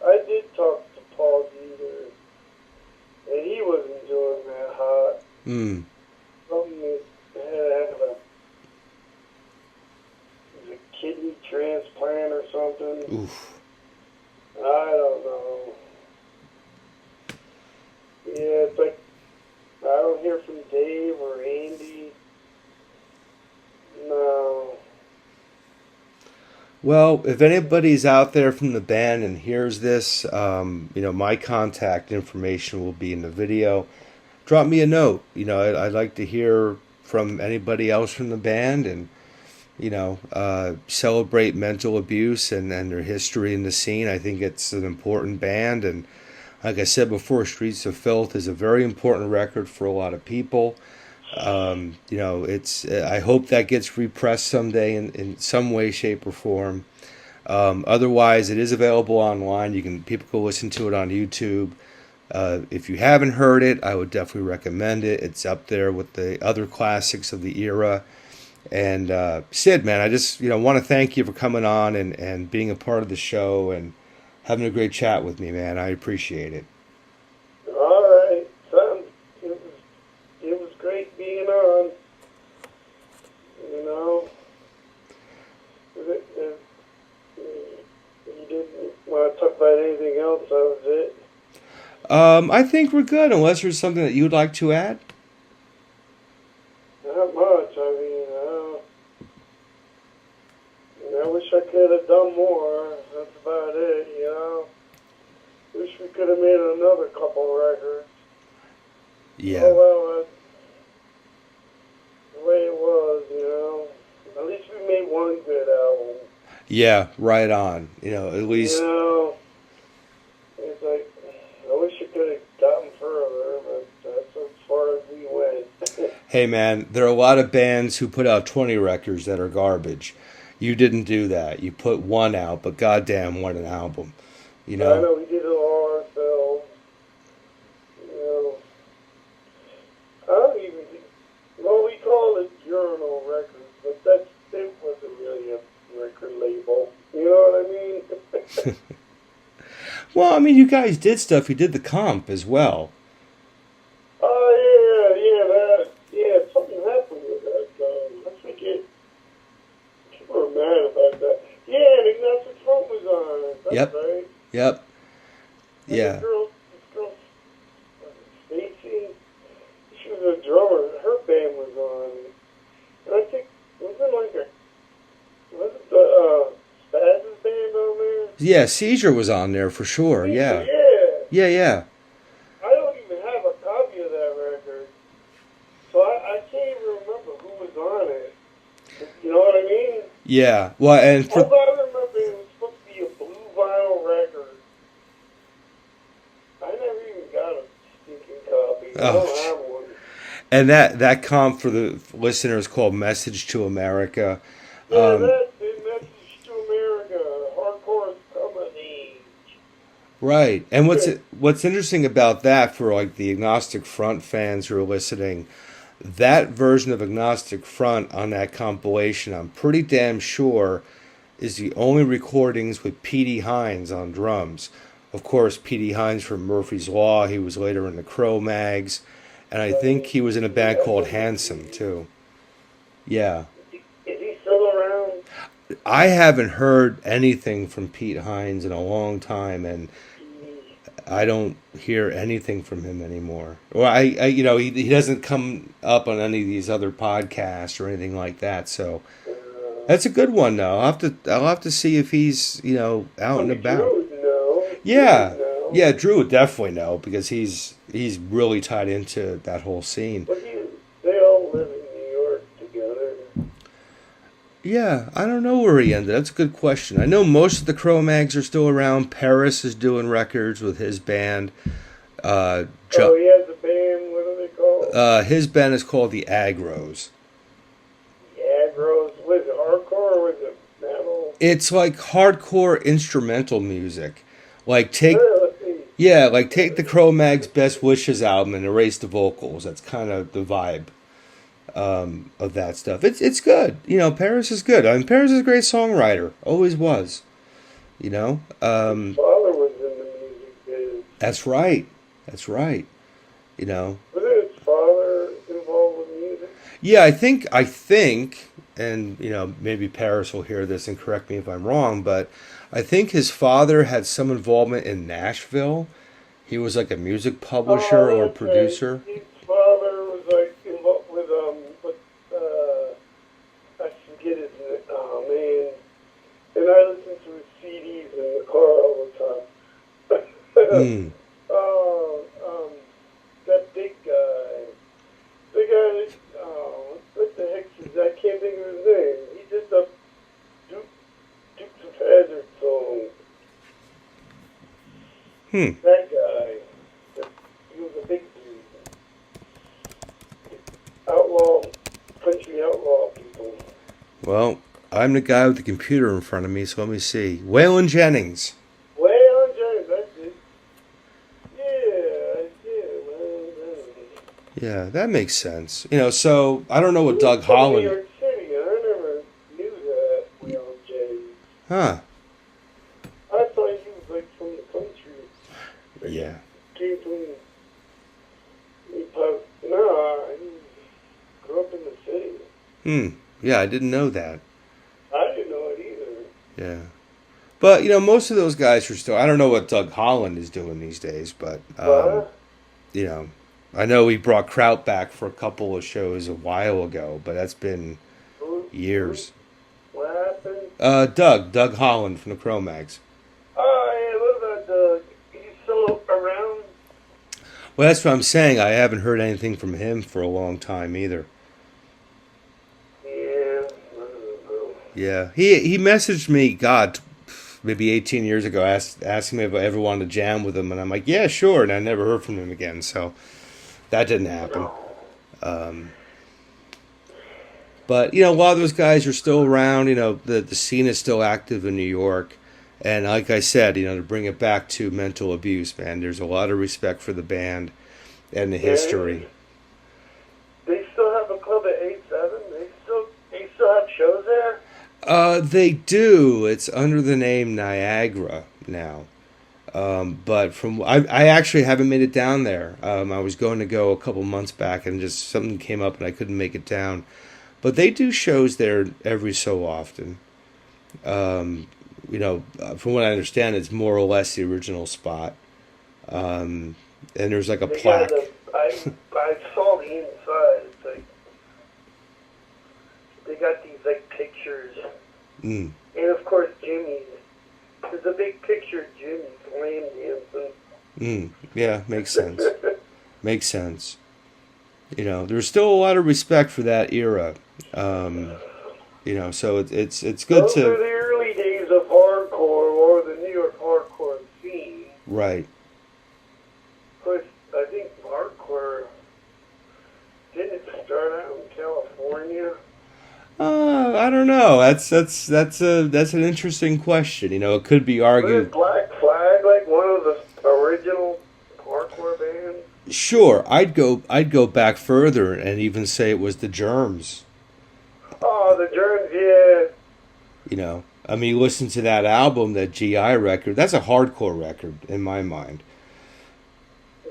I did talk to Paul Dieter, and he wasn't doing that hot. Hmm. Something that had a kidney transplant or something. Oof. I don't know. Yeah, it's like I don't hear from Dave or Andy. No. Well, if anybody's out there from the band and hears this, my contact information will be in the video. Drop me a note. I'd like to hear from anybody else from the band and, celebrate mental abuse and their history in the scene. I think it's an important band. And like I said before, Streets of Filth is a very important record for a lot of people. It's I hope that gets repressed someday in some way, shape, or form. Otherwise, it is available online. People can listen to it on YouTube. If you haven't heard it, I would definitely recommend it. It's up there with the other classics of the era. And Syd, man, I just want to thank you for coming on and being a part of the show and having a great chat with me, man. I appreciate it. All right, son. It was great being on. You know, you didn't want to talk about anything else. That was it. I think we're good, unless there's something that you'd like to add. Not much. I wish I could have done more. That's about it, you know. Wish we could have made another couple records. Yeah. Oh, well, that's the way it was, you know. At least we made one good album. Yeah, right on. At least. You know, it's like, I wish it could have gotten further, but that's as far as we went. Hey, man, there are a lot of bands who put out 20 records that are garbage. You didn't do that. You put one out, but goddamn, what an album. I know we did it all ourselves. You know, I don't even think, well, we call it Journal Records, but it wasn't really a record label. You know what I mean? Well, I mean, you guys did stuff. You did the comp as well. Oh, yeah, something happened with that. I forget. People were mad about that. Yeah, and Ignacio Front was on it. That's Yep. right. Yep. And Yeah. this girl, Stacy, she was a drummer. Her band was on it. And I think, was it the Spaz's band on there? Yeah, Seizure was on there for sure. Yeah. Yeah. Yeah. I don't even have a copy of that record. So I can't even remember who was on it. You know what I mean? Yeah. Well, and All I remember it was supposed to be a blue vinyl record. I never even got a stinking copy. I don't have one. And that comp for the listeners called Message to America. Yeah, that's it. Message to America. Hardcore is coming of age. Right. And what's interesting about that for like the Agnostic Front fans who are listening, that version of Agnostic Front on that compilation, I'm pretty damn sure, is the only recordings with Petey Hines on drums. Of course, Petey Hines from Murphy's Law. He was later in the Cro-Mags. And I think he was in a band called Handsome, too. Yeah. Is he still around? I haven't heard anything from Pete Hines in a long time, and I don't hear anything from him anymore. Well, he doesn't come up on any of these other podcasts or anything like that. So that's a good one, though. I'll have to see if he's out and about. Drew would know. Yeah, Drew would know. yeah, Drew would definitely know because he's really tied into that whole scene. But they all live in New York together. Yeah, I don't know where he ended. That's a good question. I know most of the Cro-Mags are still around. Paris is doing records with his band. He has a band. What are they called? His band is called the Agros. The Agros. Was it hardcore or was it metal? It's like hardcore instrumental music. Like take the Cro-Mags' Best Wishes album and erase the vocals. That's kind of the vibe of that stuff. It's good. Paris is good. I mean, Paris is a great songwriter. Always was. His father was in the music biz. That's right. That's right. Wasn't his father involved with music? Yeah, I think, and maybe Paris will hear this and correct me if I'm wrong, but I think his father had some involvement in Nashville. He was like a music publisher or producer. His father was like involved with I forget his name. Oh man! And I listen to his CDs in the car all the time. That big guy. The guy that, what the heck is that? I can't think of his name. He did the Dukes of Hazzard song. That guy. He was a big dude. Country outlaw people. Well, I'm the guy with the computer in front of me, so let me see. Waylon Jennings. Waylon Jennings, that's it. Yeah, Waylon Jennings. Yeah, that makes sense. So I don't know what He Doug was from Holland. New York City, and I never knew that Waylon Jennings. Huh. I thought he was like from the country. Yeah. Came from. No, he grew up in the city. Yeah, I didn't know that. I didn't know it either. Yeah. But, most of those guys are still. I don't know what Doug Holland is doing these days, but, I know he brought Kraut back for a couple of shows a while ago, but that's been years. What happened? Doug Holland from the Cro-Mags. Oh, yeah, what about Doug? He's still around? Well, that's what I'm saying. I haven't heard anything from him for a long time either. Yeah, I don't know. Yeah, he messaged me, God, maybe 18 years ago, asking me if I ever wanted to jam with him, and I'm like, yeah, sure, and I never heard from him again, so that didn't happen. But, a lot of those guys are still around, the scene is still active in New York, and like I said, to bring it back to mental abuse, man, there's a lot of respect for the band and the history. They still have a club at 8-7? They still have shows there? They do. It's under the name Niagara now. But I actually haven't made it down there. I was going to go a couple months back and just something came up and I couldn't make it down. But they do shows there every so often. From what I understand, it's more or less the original spot. And there's like a plaque. I saw the inside. It's like they got these like pictures, and of course Jimmy's. There's a big picture of Jimmy slam dancing. Yeah, makes sense. Makes sense. There's still a lot of respect for that era. So it's good Those to. are the early days of hardcore or the New York hardcore scene. Right. Of course, I think hardcore didn't start out in California. I don't know. That's an interesting question. It could be argued. Was Black Flag like one of the original hardcore bands? Sure, I'd go back further and even say it was the Germs. Oh, the Germs, yeah. I mean, listen to that album, that GI record. That's a hardcore record in my mind.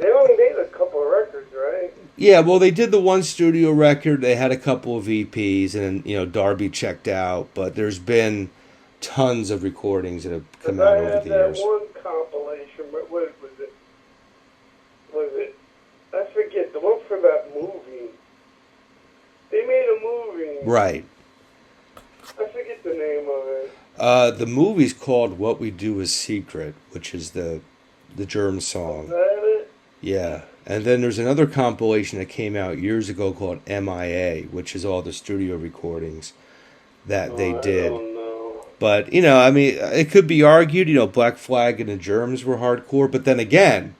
They only made a couple of records, right? Yeah, well, they did the one studio record. They had a couple of EPs, and Darby checked out. But there's been tons of recordings that have Because come I out over had the that years. one compilation, but what was it? Was it? I forget, the one for that movie. They made a movie. Right. I forget the name of it. The movie's called "What We Do Is Secret," which is the Germ Was song. that it? Yeah. And then there's another compilation that came out years ago called MIA, which is all the studio recordings that they Oh, I did. don't know. But, I mean, it could be argued, Black Flag and the Germs were hardcore. But then again,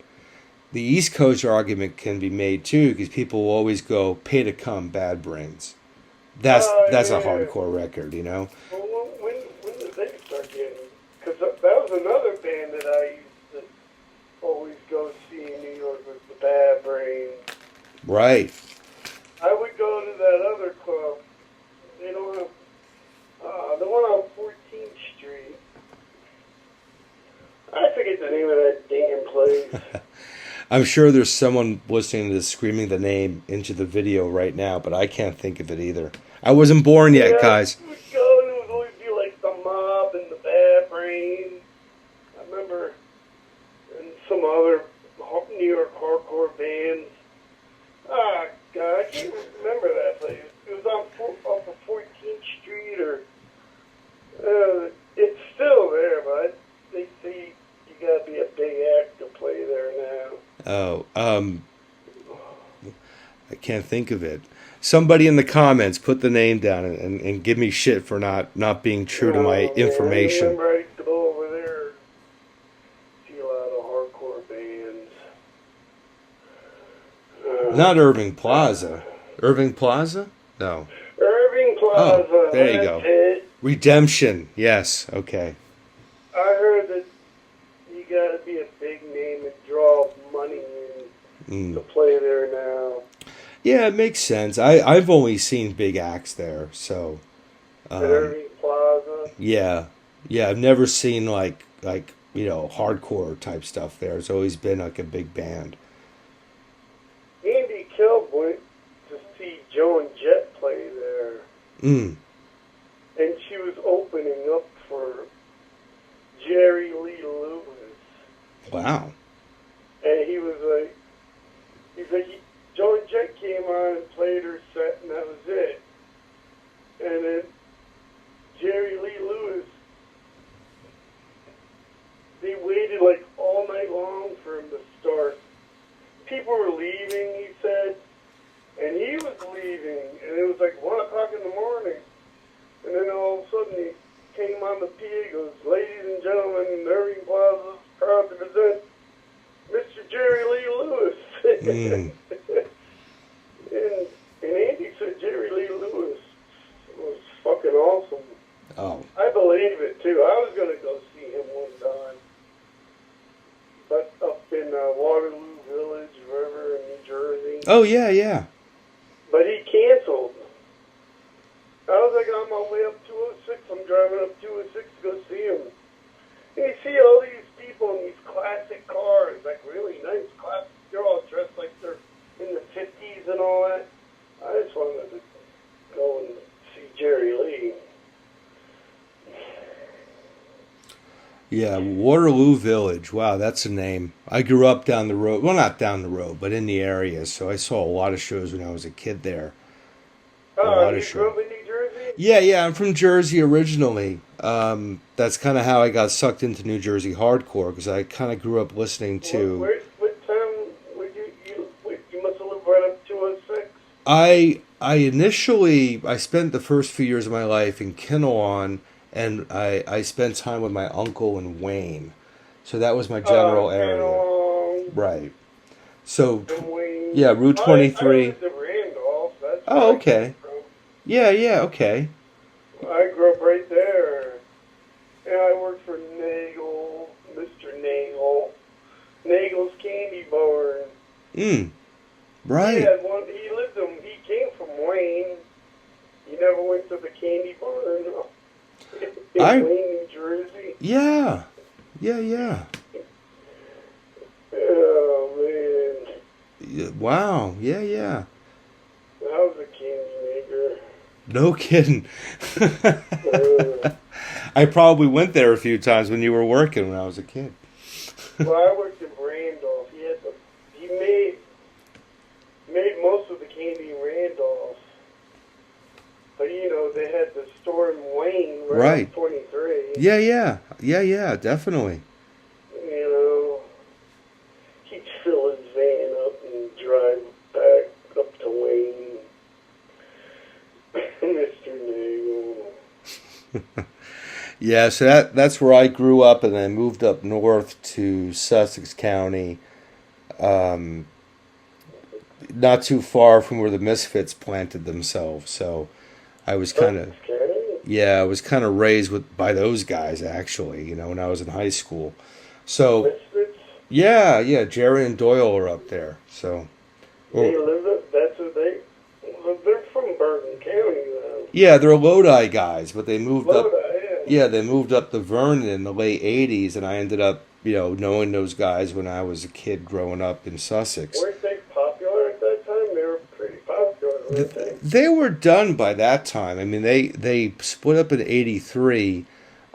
the East Coast argument can be made too, because people will always go, "Pay to Come, Bad Brains." Oh, That's a yeah. hardcore record. Well, when did they start getting? Because that was another band that I used to always go see in New York was the Bad Brains. Right. I would go to that other club. They don't have the one on 14th Street. I forget the name of that damn place. I'm sure there's someone listening to this screaming the name into the video right now, but I can't think of it either. I wasn't born yet, guys. We would go and it would always be like the Mob and the Bad Brains. I remember and some other New York hardcore bands. Ah, God, I can't remember that place. It was off of 14th Street, or it's still there, but they say you gotta be a big act to play there now. Oh, I can't think of it. Somebody in the comments put the name down and give me shit for not being true to my Man, information. I remember I'd go over there and see a lot of hardcore bands. Not Irving Plaza. Irving Plaza? No. Irving Plaza. Oh, there you go. That's it. Redemption. Yes. Okay. I heard that you gotta be a big name and draw money to play there now. Yeah, it makes sense. I've only seen big acts there, so. At Irving Plaza. Yeah. I've never seen like hardcore type stuff there. It's always been like a big band. Andy Kelp went to see Joan Jett play there. Mm. And she was opening up for Jerry Lee Lewis. Wow. And he was like, Joan Jett came on and played her set, and that was it. And then Jerry Lee Lewis, they waited like all night long for him to start. People were leaving, he said, and he was leaving, and it was like 1 o'clock in the morning. And then all of a sudden he came on the PA, he goes, "Ladies and gentlemen, Irving Plaza is proud to present Mr. Jerry Lee Lewis." Mm. and Andy said Jerry Lee Lewis was fucking awesome. Oh. I believe it too. I was going to go see him one time. But up in Waterloo Village, River, in New Jersey. Oh, yeah. But he canceled. I was like on my way up 206. I'm driving up 206 to go see him. And you see all these people in these classic cars, like really nice classic. They're all dressed like they're in the 50s and all that. I just wanted to go and see Jerry Lee. Yeah, Waterloo Village. Wow, that's a name. I grew up down the road. Well, not down the road, but in the area. So I saw a lot of shows when I was a kid there. Oh, you grew up in New Jersey? Yeah, I'm from Jersey originally. That's kind of how I got sucked into New Jersey hardcore, because I kind of grew up listening to... What town would you must have lived right up 206? I initially spent the first few years of my life in Kinnelon, and I spent time with my uncle in Wayne. So that was my general area. Right. So, yeah, Route 23. I lived in Randolph. That's Oh, okay. Yeah, okay. I grew up right there. And I worked for Nagel, Mr. Nagel. Nagel's Candy Barn. Right. He came from Wayne. He never went to the candy barn in Wayne, New Jersey. Yeah. Oh, man. Wow. Yeah, yeah. I was a kingmaker. No kidding. Uh, I probably went there a few times when you were working when I was a kid. well, I worked in Randolph. He made most of the candy in Randolph. But they had the store in Wayne right Right. off 23. Yeah, yeah. Yeah, yeah, definitely. You know, he'd fill his van up and drive back up to Wayne. Mr. Nagel. Yeah, so that's where I grew up, and I moved up north to Sussex County, um, not too far from where the Misfits planted themselves. So I was kind of Okay. yeah, I was kind of raised by those guys actually. When I was in high school. So Misfits, yeah, yeah, Jerry and Doyle are up there. So well, they live up, that's what they're from Bergen County, though. yeah, they're Lodi guys, but they moved up. Florida, yeah. Yeah, they moved up to Vernon in the late '80s, and I ended up, knowing those guys when I was a kid growing up in Sussex. Weren't they popular at that time? They were pretty popular, weren't they? They were done by that time. I mean, they split up in '83.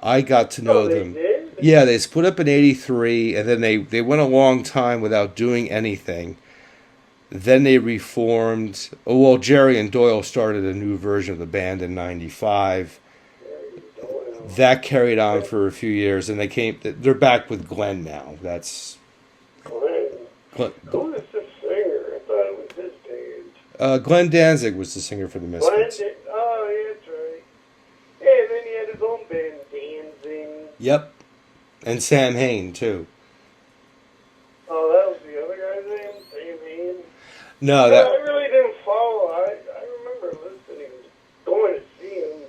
I got to know Oh, they them. did? Yeah, they split up in '83, and then they went a long time without doing anything. Then they reformed. Oh, well, Jerry and Doyle started a new version of the band in '95. That carried on for a few years, and they're back with Glenn now. That's Glenn. Glenn, Who was the singer? I thought it was his band. Glenn Danzig was the singer for the Glenn Misfits. did. Oh, yeah, that's right. Yeah, and then he had his own band, Dancing. Yep, and Sam Hain too. Oh, that was the other guy's name, Sam Hain. No, I that really didn't follow. I remember listening, going to see them.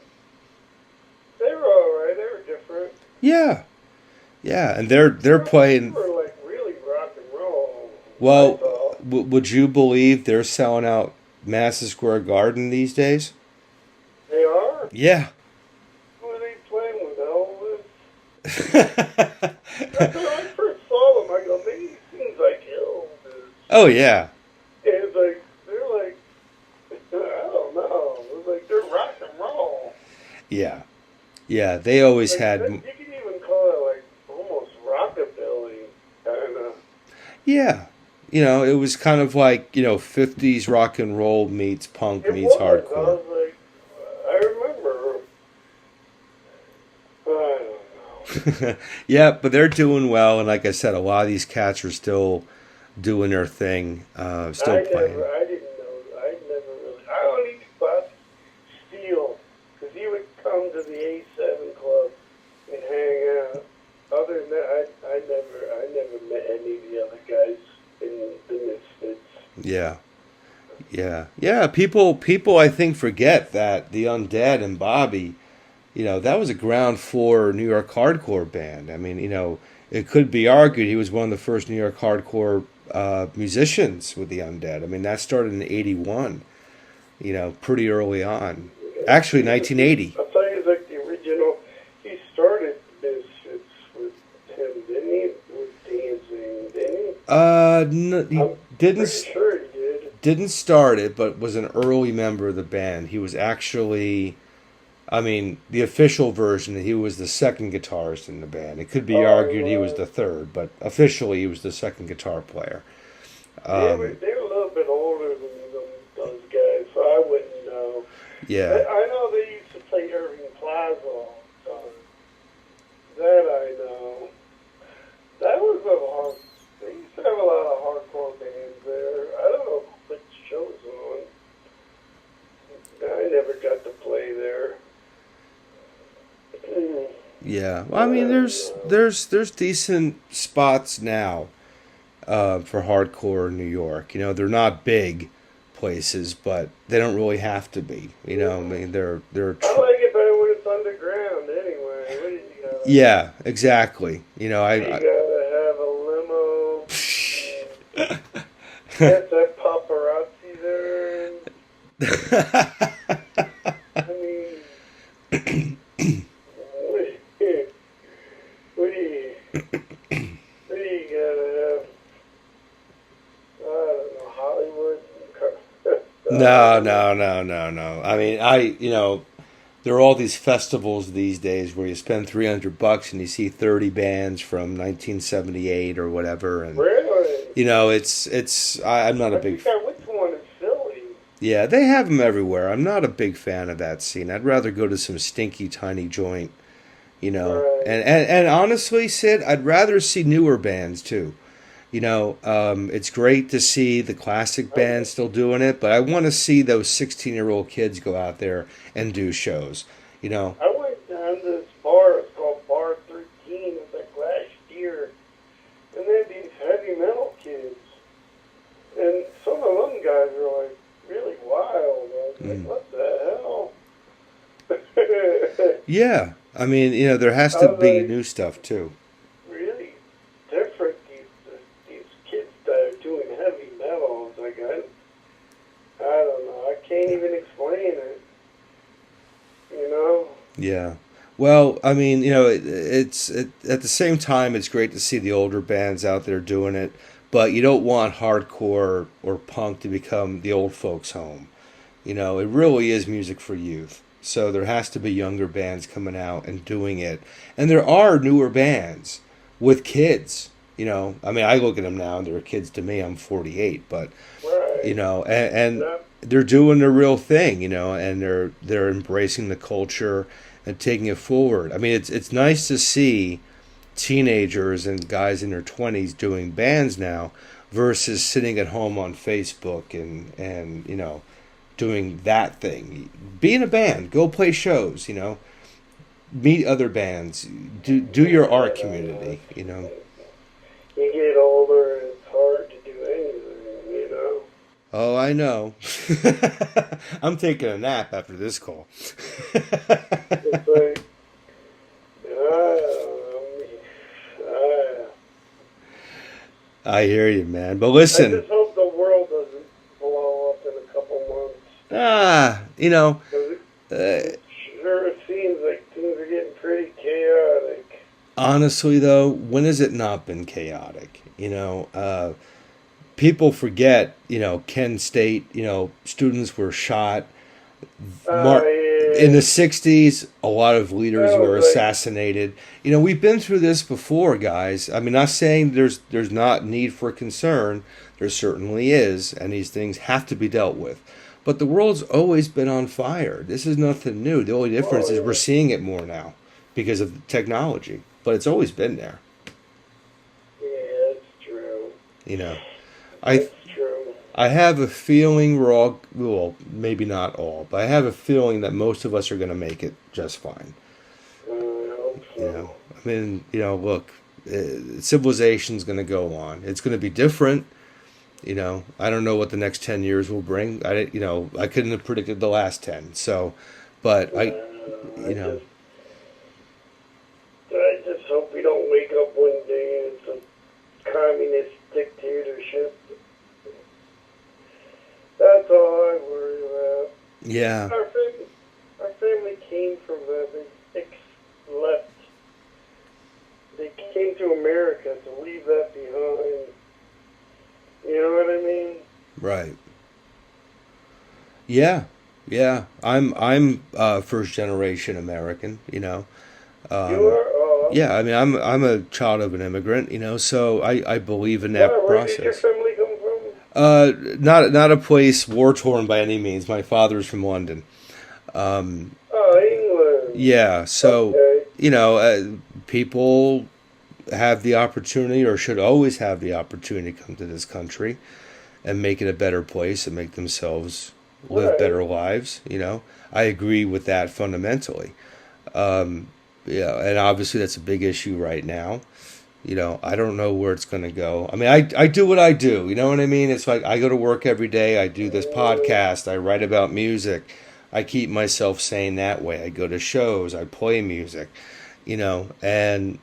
They were all right. They were different. yeah, yeah, and they're playing. They were like really rock and roll. Well, I thought. would you believe they're selling out Madison Square Garden these days? They are. Yeah. Who are they playing with? Elvis. That's when I first saw them. I go, man, he seems like Elvis. Oh yeah. And it's like they're like, I don't know. It's like they're rock and roll. Yeah. Yeah, they always Like, had. you can even call it like almost rockabilly kind of. Yeah. It was kind of like, 50s rock and roll meets punk It meets was. I hardcore. was like, I remember. I don't know. Yeah, but they're doing well, and like I said, a lot of these cats are still doing their thing, still playing. I didn't know. I never really. I only knew about Steele because he would come to the A7 Club and hang out. Other than that, I never met any of the other guys in the Misfits. Yeah. Yeah. Yeah, people I think forget that the Undead and Bobby, that was a ground floor New York hardcore band. I mean, it could be argued he was one of the first New York hardcore musicians with the Undead. I mean, that started in '81, pretty early on. Actually, 1980. I'll tell you, like the original, he started Misfits with him, didn't he? With dancing, didn't No, he I'm didn't pretty sure he did. didn't start it, but was an early member of the band. He was actually, I mean, the official version, he was the second guitarist in the band. It could be argued he was the third, but officially he was the second guitar player. Yeah, but they were a little bit older than those guys, so I wouldn't know. Yeah. I know they used to play Irving Plaza all the time. That I know. That was a hard. They used to have a lot of hardcore bands there. I don't know who put shows on. I never got to play there. Yeah. Well, I mean, there's decent spots now for hardcore in New York. They're not big places, but they don't really have to be. I mean, they're. I like it better when it's underground anyway. What do you know? Yeah, exactly. You gotta have a limo. Get that paparazzi there. I mean, what do you gotta have? I don't know, No, no, no, no, no. I mean, there are all these festivals these days where you spend $300 and you see 30 bands from 1978 or whatever, and Really? I'm not a I big. think I went to one in Philly. Yeah, they have them everywhere. I'm not a big fan of that scene. I'd rather go to some stinky tiny joint, Right. And honestly, Sid, I'd rather see newer bands too. It's great to see the classic I, bands still doing it, but I want to see those 16-year-old kids go out there and do shows. You know, I went down to this bar. It's called Bar 13. It's like last year. And they had these heavy metal kids. And some of them guys are like really wild. I was like, mm. what the hell? Yeah. I mean, there has I to was be like, new stuff too. really different, these kids that are doing heavy metal. It's like, I don't know. I can't even explain it. You know? Yeah. Well, I mean, at the same time, it's great to see the older bands out there doing it, but you don't want hardcore or punk to become the old folks' home. It really is music for youth. So there has to be younger bands coming out and doing it. And there are newer bands with kids. I mean, I look at them now and they're kids to me. I'm 48, but Right. and That, they're doing the real thing, and they're embracing the culture and taking it forward. I mean, it's nice to see teenagers and guys in their 20s doing bands now versus sitting at home on Facebook and doing that thing. Be in a band, go play shows, meet other bands, do your art community. you get older and it's hard to do anything. Oh, I know. I'm taking a nap after this call. It's like, I, I hear you, man. But I listen, just hope the world doesn't blow up in a couple months. ah, you know, 'Cause uh, it sure seems like things are getting pretty chaotic. honestly, though, when has it not been chaotic? People forget, Kent State, students were shot. Mar- in Yeah. the 60s, a lot of leaders That were was like, assassinated. We've been through this before, guys. I mean, not saying there's not need for concern. There certainly is, and these things have to be dealt with. But the world's always been on fire. This is nothing new. The only difference is we're oh, seeing it more now because of technology. But it's always been there. yeah, that's true. You know, I That's true. I have a feeling we're all, well, maybe not all, but I have a feeling that most of us are going to make it just fine. I hope so. I mean, look, civilization's going to go on. It's going to be different. I don't know what the next 10 years will bring. I couldn't have predicted the last 10. So, but I you know, just, I just hope we don't wake up one day and it's a communist dictatorship. That's all I worry about. yeah, Our family came from that. Left. They came to America to leave that behind. You know what I mean? right. Yeah, yeah. I'm first generation American. You Um, are? Oh, yeah. I mean, I'm a child of an immigrant. So I believe in that where did your process. family come from? Not a place war torn by any means. My father's from London. Um, Oh, England. yeah, so Okay. people have the opportunity, or should always have the opportunity, to come to this country and make it a better place and make themselves live Right. better lives. I agree with that fundamentally. Yeah, and obviously that's a big issue right now. I don't know where it's going to go. I mean, I do what I do. You know what I mean? It's like I go to work every day. I do this podcast. I write about music. I keep myself sane that way. I go to shows. I play music. And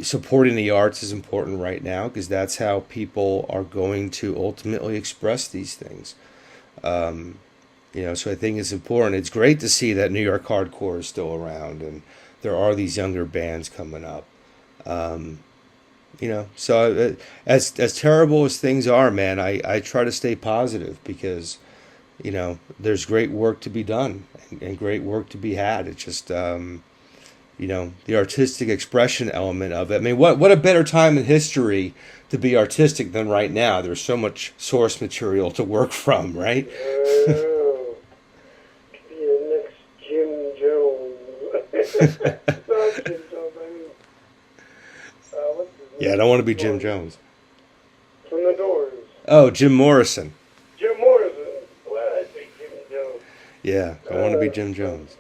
supporting the arts is important right now because that's how people are going to ultimately express these things. So I think it's important. It's great to see that New York hardcore is still around and there are these younger bands coming up. Um, so as terrible as things are, man, I try to stay positive because there's great work to be done and great work to be had. It's just, the artistic expression element of it. I mean, what a better time in history to be artistic than right now? There's so much source material to work from, right? Oh, be the next Jim Jones. Not Jim Jones, I mean, what's his Yeah, I name? don't want to be Jim Jones. From the Doors. Oh, Jim Morrison. Jim Morrison. Why did I say Jim Jones? Yeah, I want to be Jim Jones.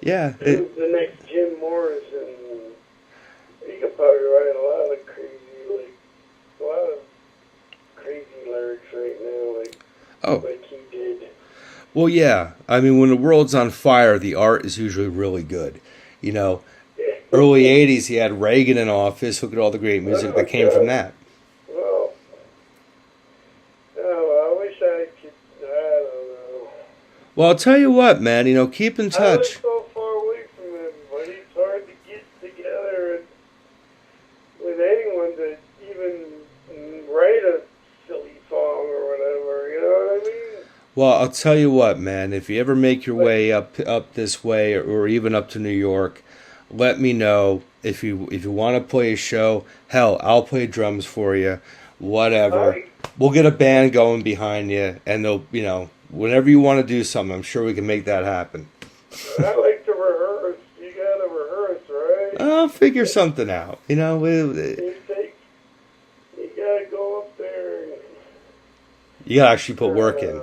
Yeah, Who's the next Jim Morrison? He could probably write a lot of crazy lyrics right now, like he did. well, yeah. I mean, when the world's on fire, the art is usually really good. Early '80s, he had Reagan in office. Look at all the great music that came from that. Well, I wish I could. I don't know. Well, I'll tell you what, man. Keep in I live touch. so far away from everybody. It's hard to get together with anyone to even write a silly song or whatever. You know what I mean? Well, I'll tell you what, man. If you ever make your way up this way, or even up to New York, let me know. If you want to play a show, hell, I'll play drums for you. Whatever. We'll get a band going behind you, and they'll, whenever you want to do something, I'm sure we can make that happen. I like to rehearse. You gotta rehearse, right? I'll figure something out. You gotta go up there. You gotta actually put work in.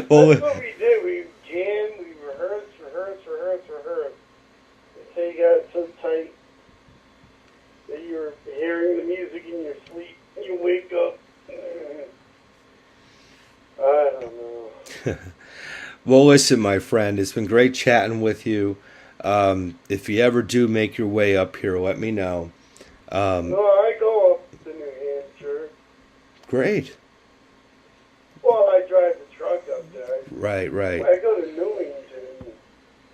Well, that's what we did. We jammed, we rehearsed. Until you got so tight that you're hearing the music in your sleep. You wake up. I don't know. Well, listen, my friend, it's been great chatting with you. If you ever do make your way up here, let me know. No, I go up to New Hampshire. Great. Well, I drive the truck up there. Right. I go to Newington.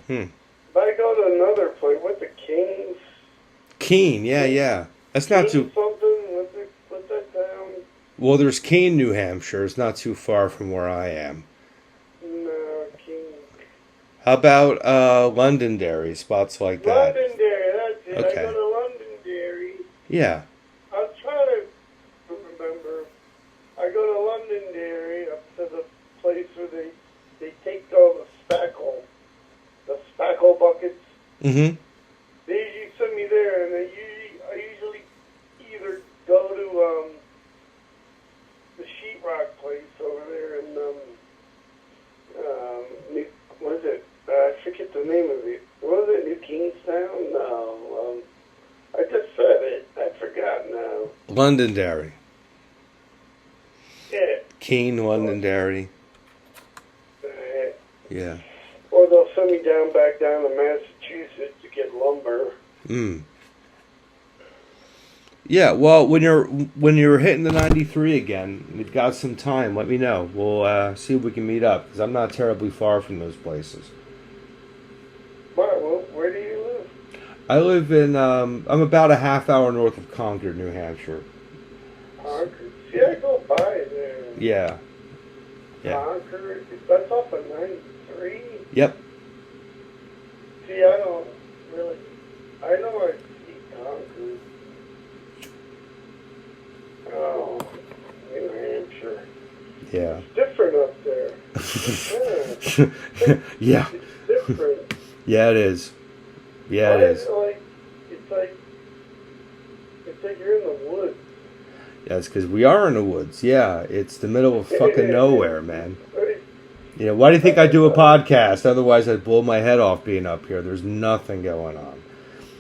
If I go to another place, what's the Kings? Keene, yeah. That's not too... something? What's that town? Well, there's Keene, New Hampshire. It's not too far from where I am. No, King. How about Londonderry, spots like that? Londonderry, that's it. Okay. I go to Londonderry. Yeah. I'm trying to remember. I go to Londonderry up to the place where they take all the spackle buckets. Mm-hmm. They usually send me there, and I usually either go to the sheetrock place over there in what is it? I forget the name of it. What is it? New Kingstown? No. I just said it. I forgot now. Londonderry. Yeah. Keene, Londonderry. Yeah. Or they'll send me back down to Massachusetts to get lumber. Yeah, well, when you're hitting the 93 again, you've got some time, let me know. We'll see if we can meet up, because I'm not terribly far from those places. Well, where do you live? I live in, I'm about a half hour north of Concord, New Hampshire. Concord? See, I go by there. Yeah. Concord? That's up in 93? Yep. See, I don't really... I know I see Concord. Oh, New Hampshire. Yeah. It's different up there. Yeah. It's different. Yeah, it is. Yeah, it is. It's like you're in the woods. Yeah, it's because we are in the woods. Yeah, it's the middle of fucking nowhere, man. Why do you think I do a podcast? Otherwise, I'd blow my head off being up here. There's nothing going on.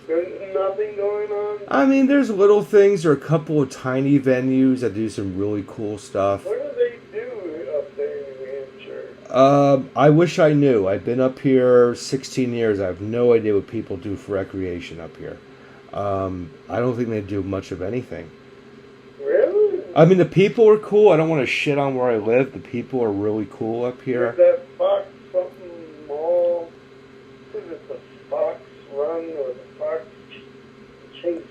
There's nothing going on? I mean, there's little things. There are a couple of tiny venues that do some really cool stuff. What do they do up there in New Hampshire? I wish I knew. I've been up here 16 years. I have no idea what people do for recreation up here. I don't think they do much of anything. Really? I mean, the people are cool. I don't want to shit on where I live. The people are really cool up here. There's that Fox something mall. Is it the Fox Run or the Fox Chase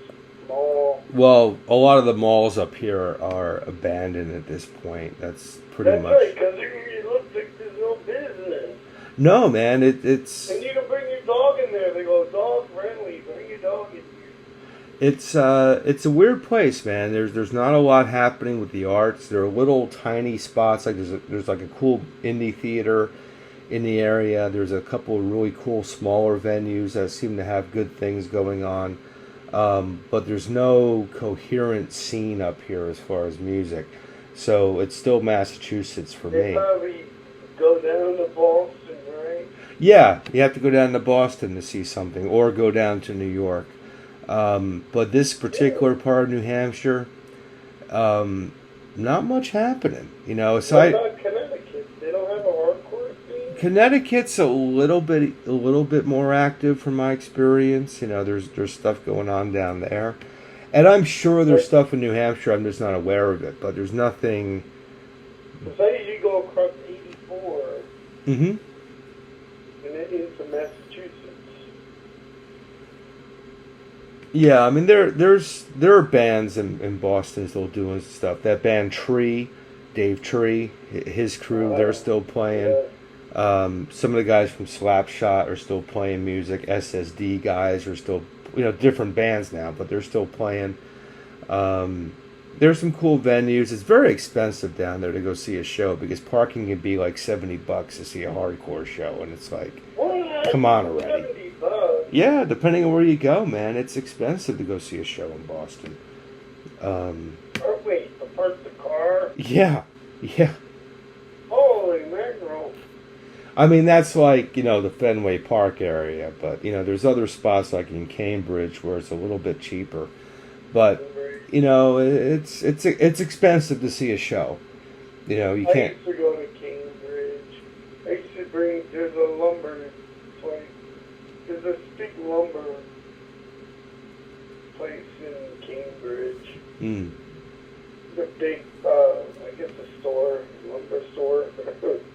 Mall? Well, well, a lot of the malls up here are abandoned at this point. That's pretty That's much. right, because it looks like there's no business. No, man, it's And you can bring your dog in there. They go, dog friendly. Bring your dog in here. it's a weird place, man. There's not a lot happening with the arts. There are little tiny spots like there's like a cool indie theater in the area. There's a couple of really cool smaller venues that seem to have good things going on. But there's no coherent scene up here as far as music. So it's still Massachusetts for They me. probably go down to Boston, right? Yeah, you have to go down to Boston to see something or go down to New York. But this particular part of New Hampshire, not much happening. You know, so What about Connecticut? They don't have a hardcore scene? Connecticut's a little bit more active from my experience. You know, there's stuff going on down there, and I'm sure there's stuff in New Hampshire. I'm just not aware of it. But there's nothing. Because I usually go across 84 Mm-hmm. and then into Massachusetts. Yeah, I mean there are bands in Boston still doing stuff. That band Tree, Dave Tree, his crew, they're still playing. Some of the guys from Slapshot are still playing music. SSD guys are still, different bands now, but they're still playing. There's some cool venues. It's very expensive down there to go see a show because parking can be like $70 to see a hardcore show, and it's like, What? come on already. $70? Yeah, depending on where you go, man, it's expensive to go see a show in Boston. Or wait, to park the car? Yeah. Holy mackerel. I mean, that's like, the Fenway Park area, but, there's other spots like in Cambridge where it's a little bit cheaper. But, it's expensive to see a show. You I can't. used to go to Cambridge. I used to there's a lumber place. There's a big lumber place in Cambridge. Mm. The big, I guess a store, lumber store.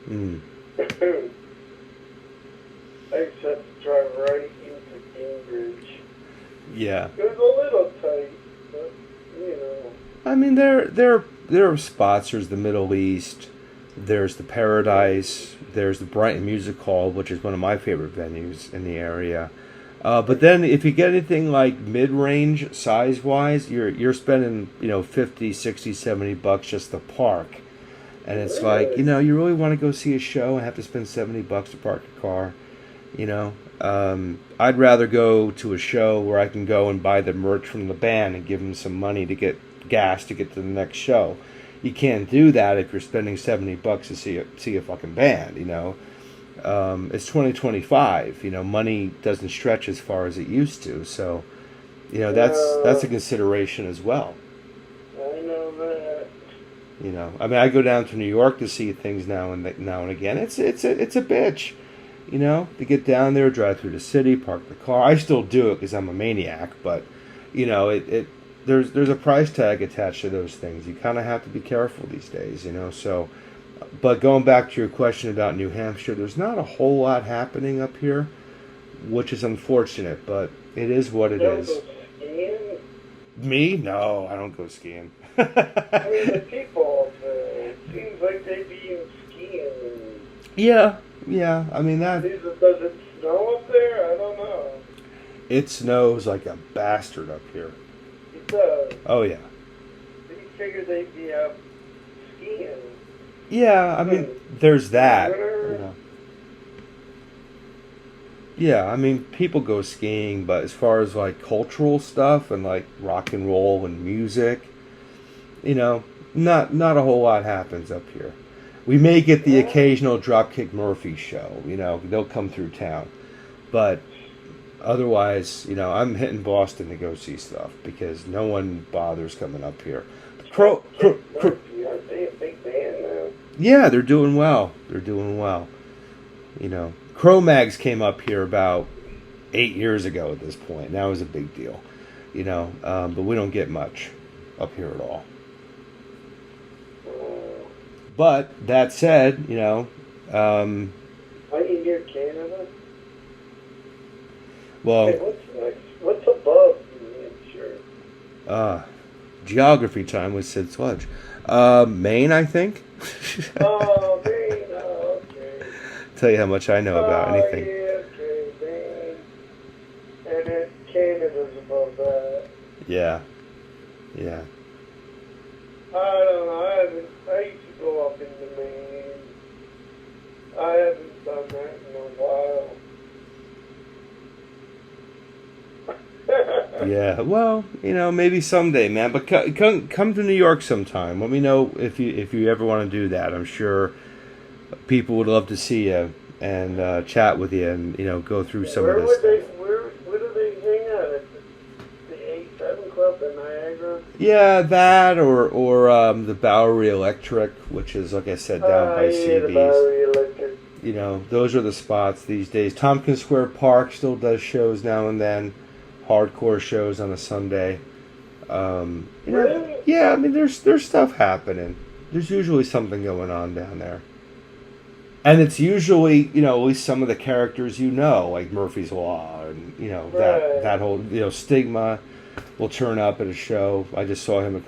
Mm. I used to have to drive right into Cambridge. Yeah. It was a little tight, but, I mean, there are spots. There's the Middle East. There's the Paradise. There's the Brighton Music Hall, which is one of my favorite venues in the area. But then if you get anything like mid-range size-wise, you're spending, 50, 60, $70 just to park. And it's like, you really want to go see a show and have to spend $70 to park a car, I'd rather go to a show where I can go and buy the merch from the band and give them some money to get gas to get to the next show. You can't do that if you're spending $70 to see a fucking band, It's 2025, money doesn't stretch as far as it used to, so, that's a consideration as well. I know that. I mean, I go down to New York to see things now and again. It's a bitch, to get down there, drive through the city, park the car. I still do it because I'm a maniac, but there's a price tag attached to those things. You kind of have to be careful these days, So, but going back to your question about New Hampshire, there's not a whole lot happening up here, which is unfortunate, but it is what it is. Go skiing? Me? No, I don't go skiing. I mean, the people, it seems like they be skiing. Yeah. I mean that. Does it snow up there? I don't know. It snows like a bastard up here. It does. Oh yeah. You figure they'd be out skiing. Yeah, I mean there's that. Winter? Yeah, I mean people go skiing, but as far as like cultural stuff and like rock and roll and music, not a whole lot happens up here. We may get the occasional Dropkick Murphy show, they'll come through town. But otherwise, I'm hitting Boston to go see stuff because no one bothers coming up here. Aren't they a big band now? Yeah, they're doing well. Cro-Mags came up here about 8 years ago at this point. And that was a big deal, but we don't get much up here at all. But that said, Are you near Canada? well, Hey, what's above New Hampshire? Geography time with Syd Sludge. Maine, I think. Oh, Maine, oh, okay. Tell you how much I know about Oh, anything. yeah, okay, Maine. And then Canada's above that. Yeah, yeah, I don't know, I used to go up into Maine. I haven't done that in a while. yeah. Well, maybe someday, man. But come to New York sometime. Let me know if you ever want to do that. I'm sure people would love to see you and chat with you and go through some Where of this would stuff. where do they hang out? At the 8-7 Club in Niagara? Yeah, that or the Bowery Electric, which is like I said down by Yeah, the CB's. Bowery Electric. Those are the spots these days. Tompkins Square Park still does shows now and then, hardcore shows on a Sunday. Really? Yeah, I mean, there's stuff happening. There's usually something going on down there, and it's usually at least some of the characters like Murphy's Law and Right. that whole Stigma will turn up at a show. I just saw him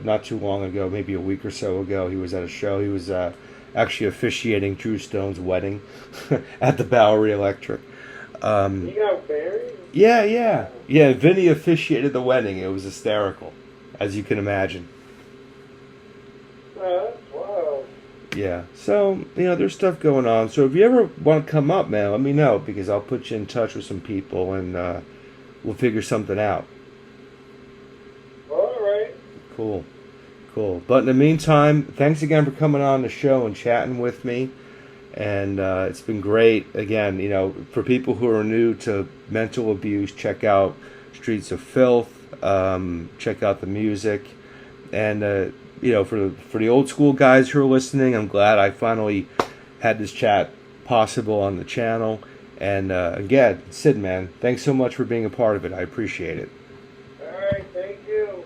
not too long ago, maybe a week or so ago. He was at a show. He was actually officiating Drew Stone's wedding at the Bowery Electric. He got married? Yeah. Vinny officiated the wedding. It was hysterical, as you can imagine. That's wild. Yeah. So there's stuff going on. So if you ever want to come up, man, let me know because I'll put you in touch with some people and we'll figure something out. All right. Cool. But in the meantime, thanks again for coming on the show and chatting with me. And it's been great. Again, for people who are new to mental abuse, check out Streets of Filth. Check out the music. And, for the old school guys who are listening, I'm glad I finally had this chat possible on the channel. And again, Syd, man, thanks so much for being a part of it. I appreciate it. All right, thank you.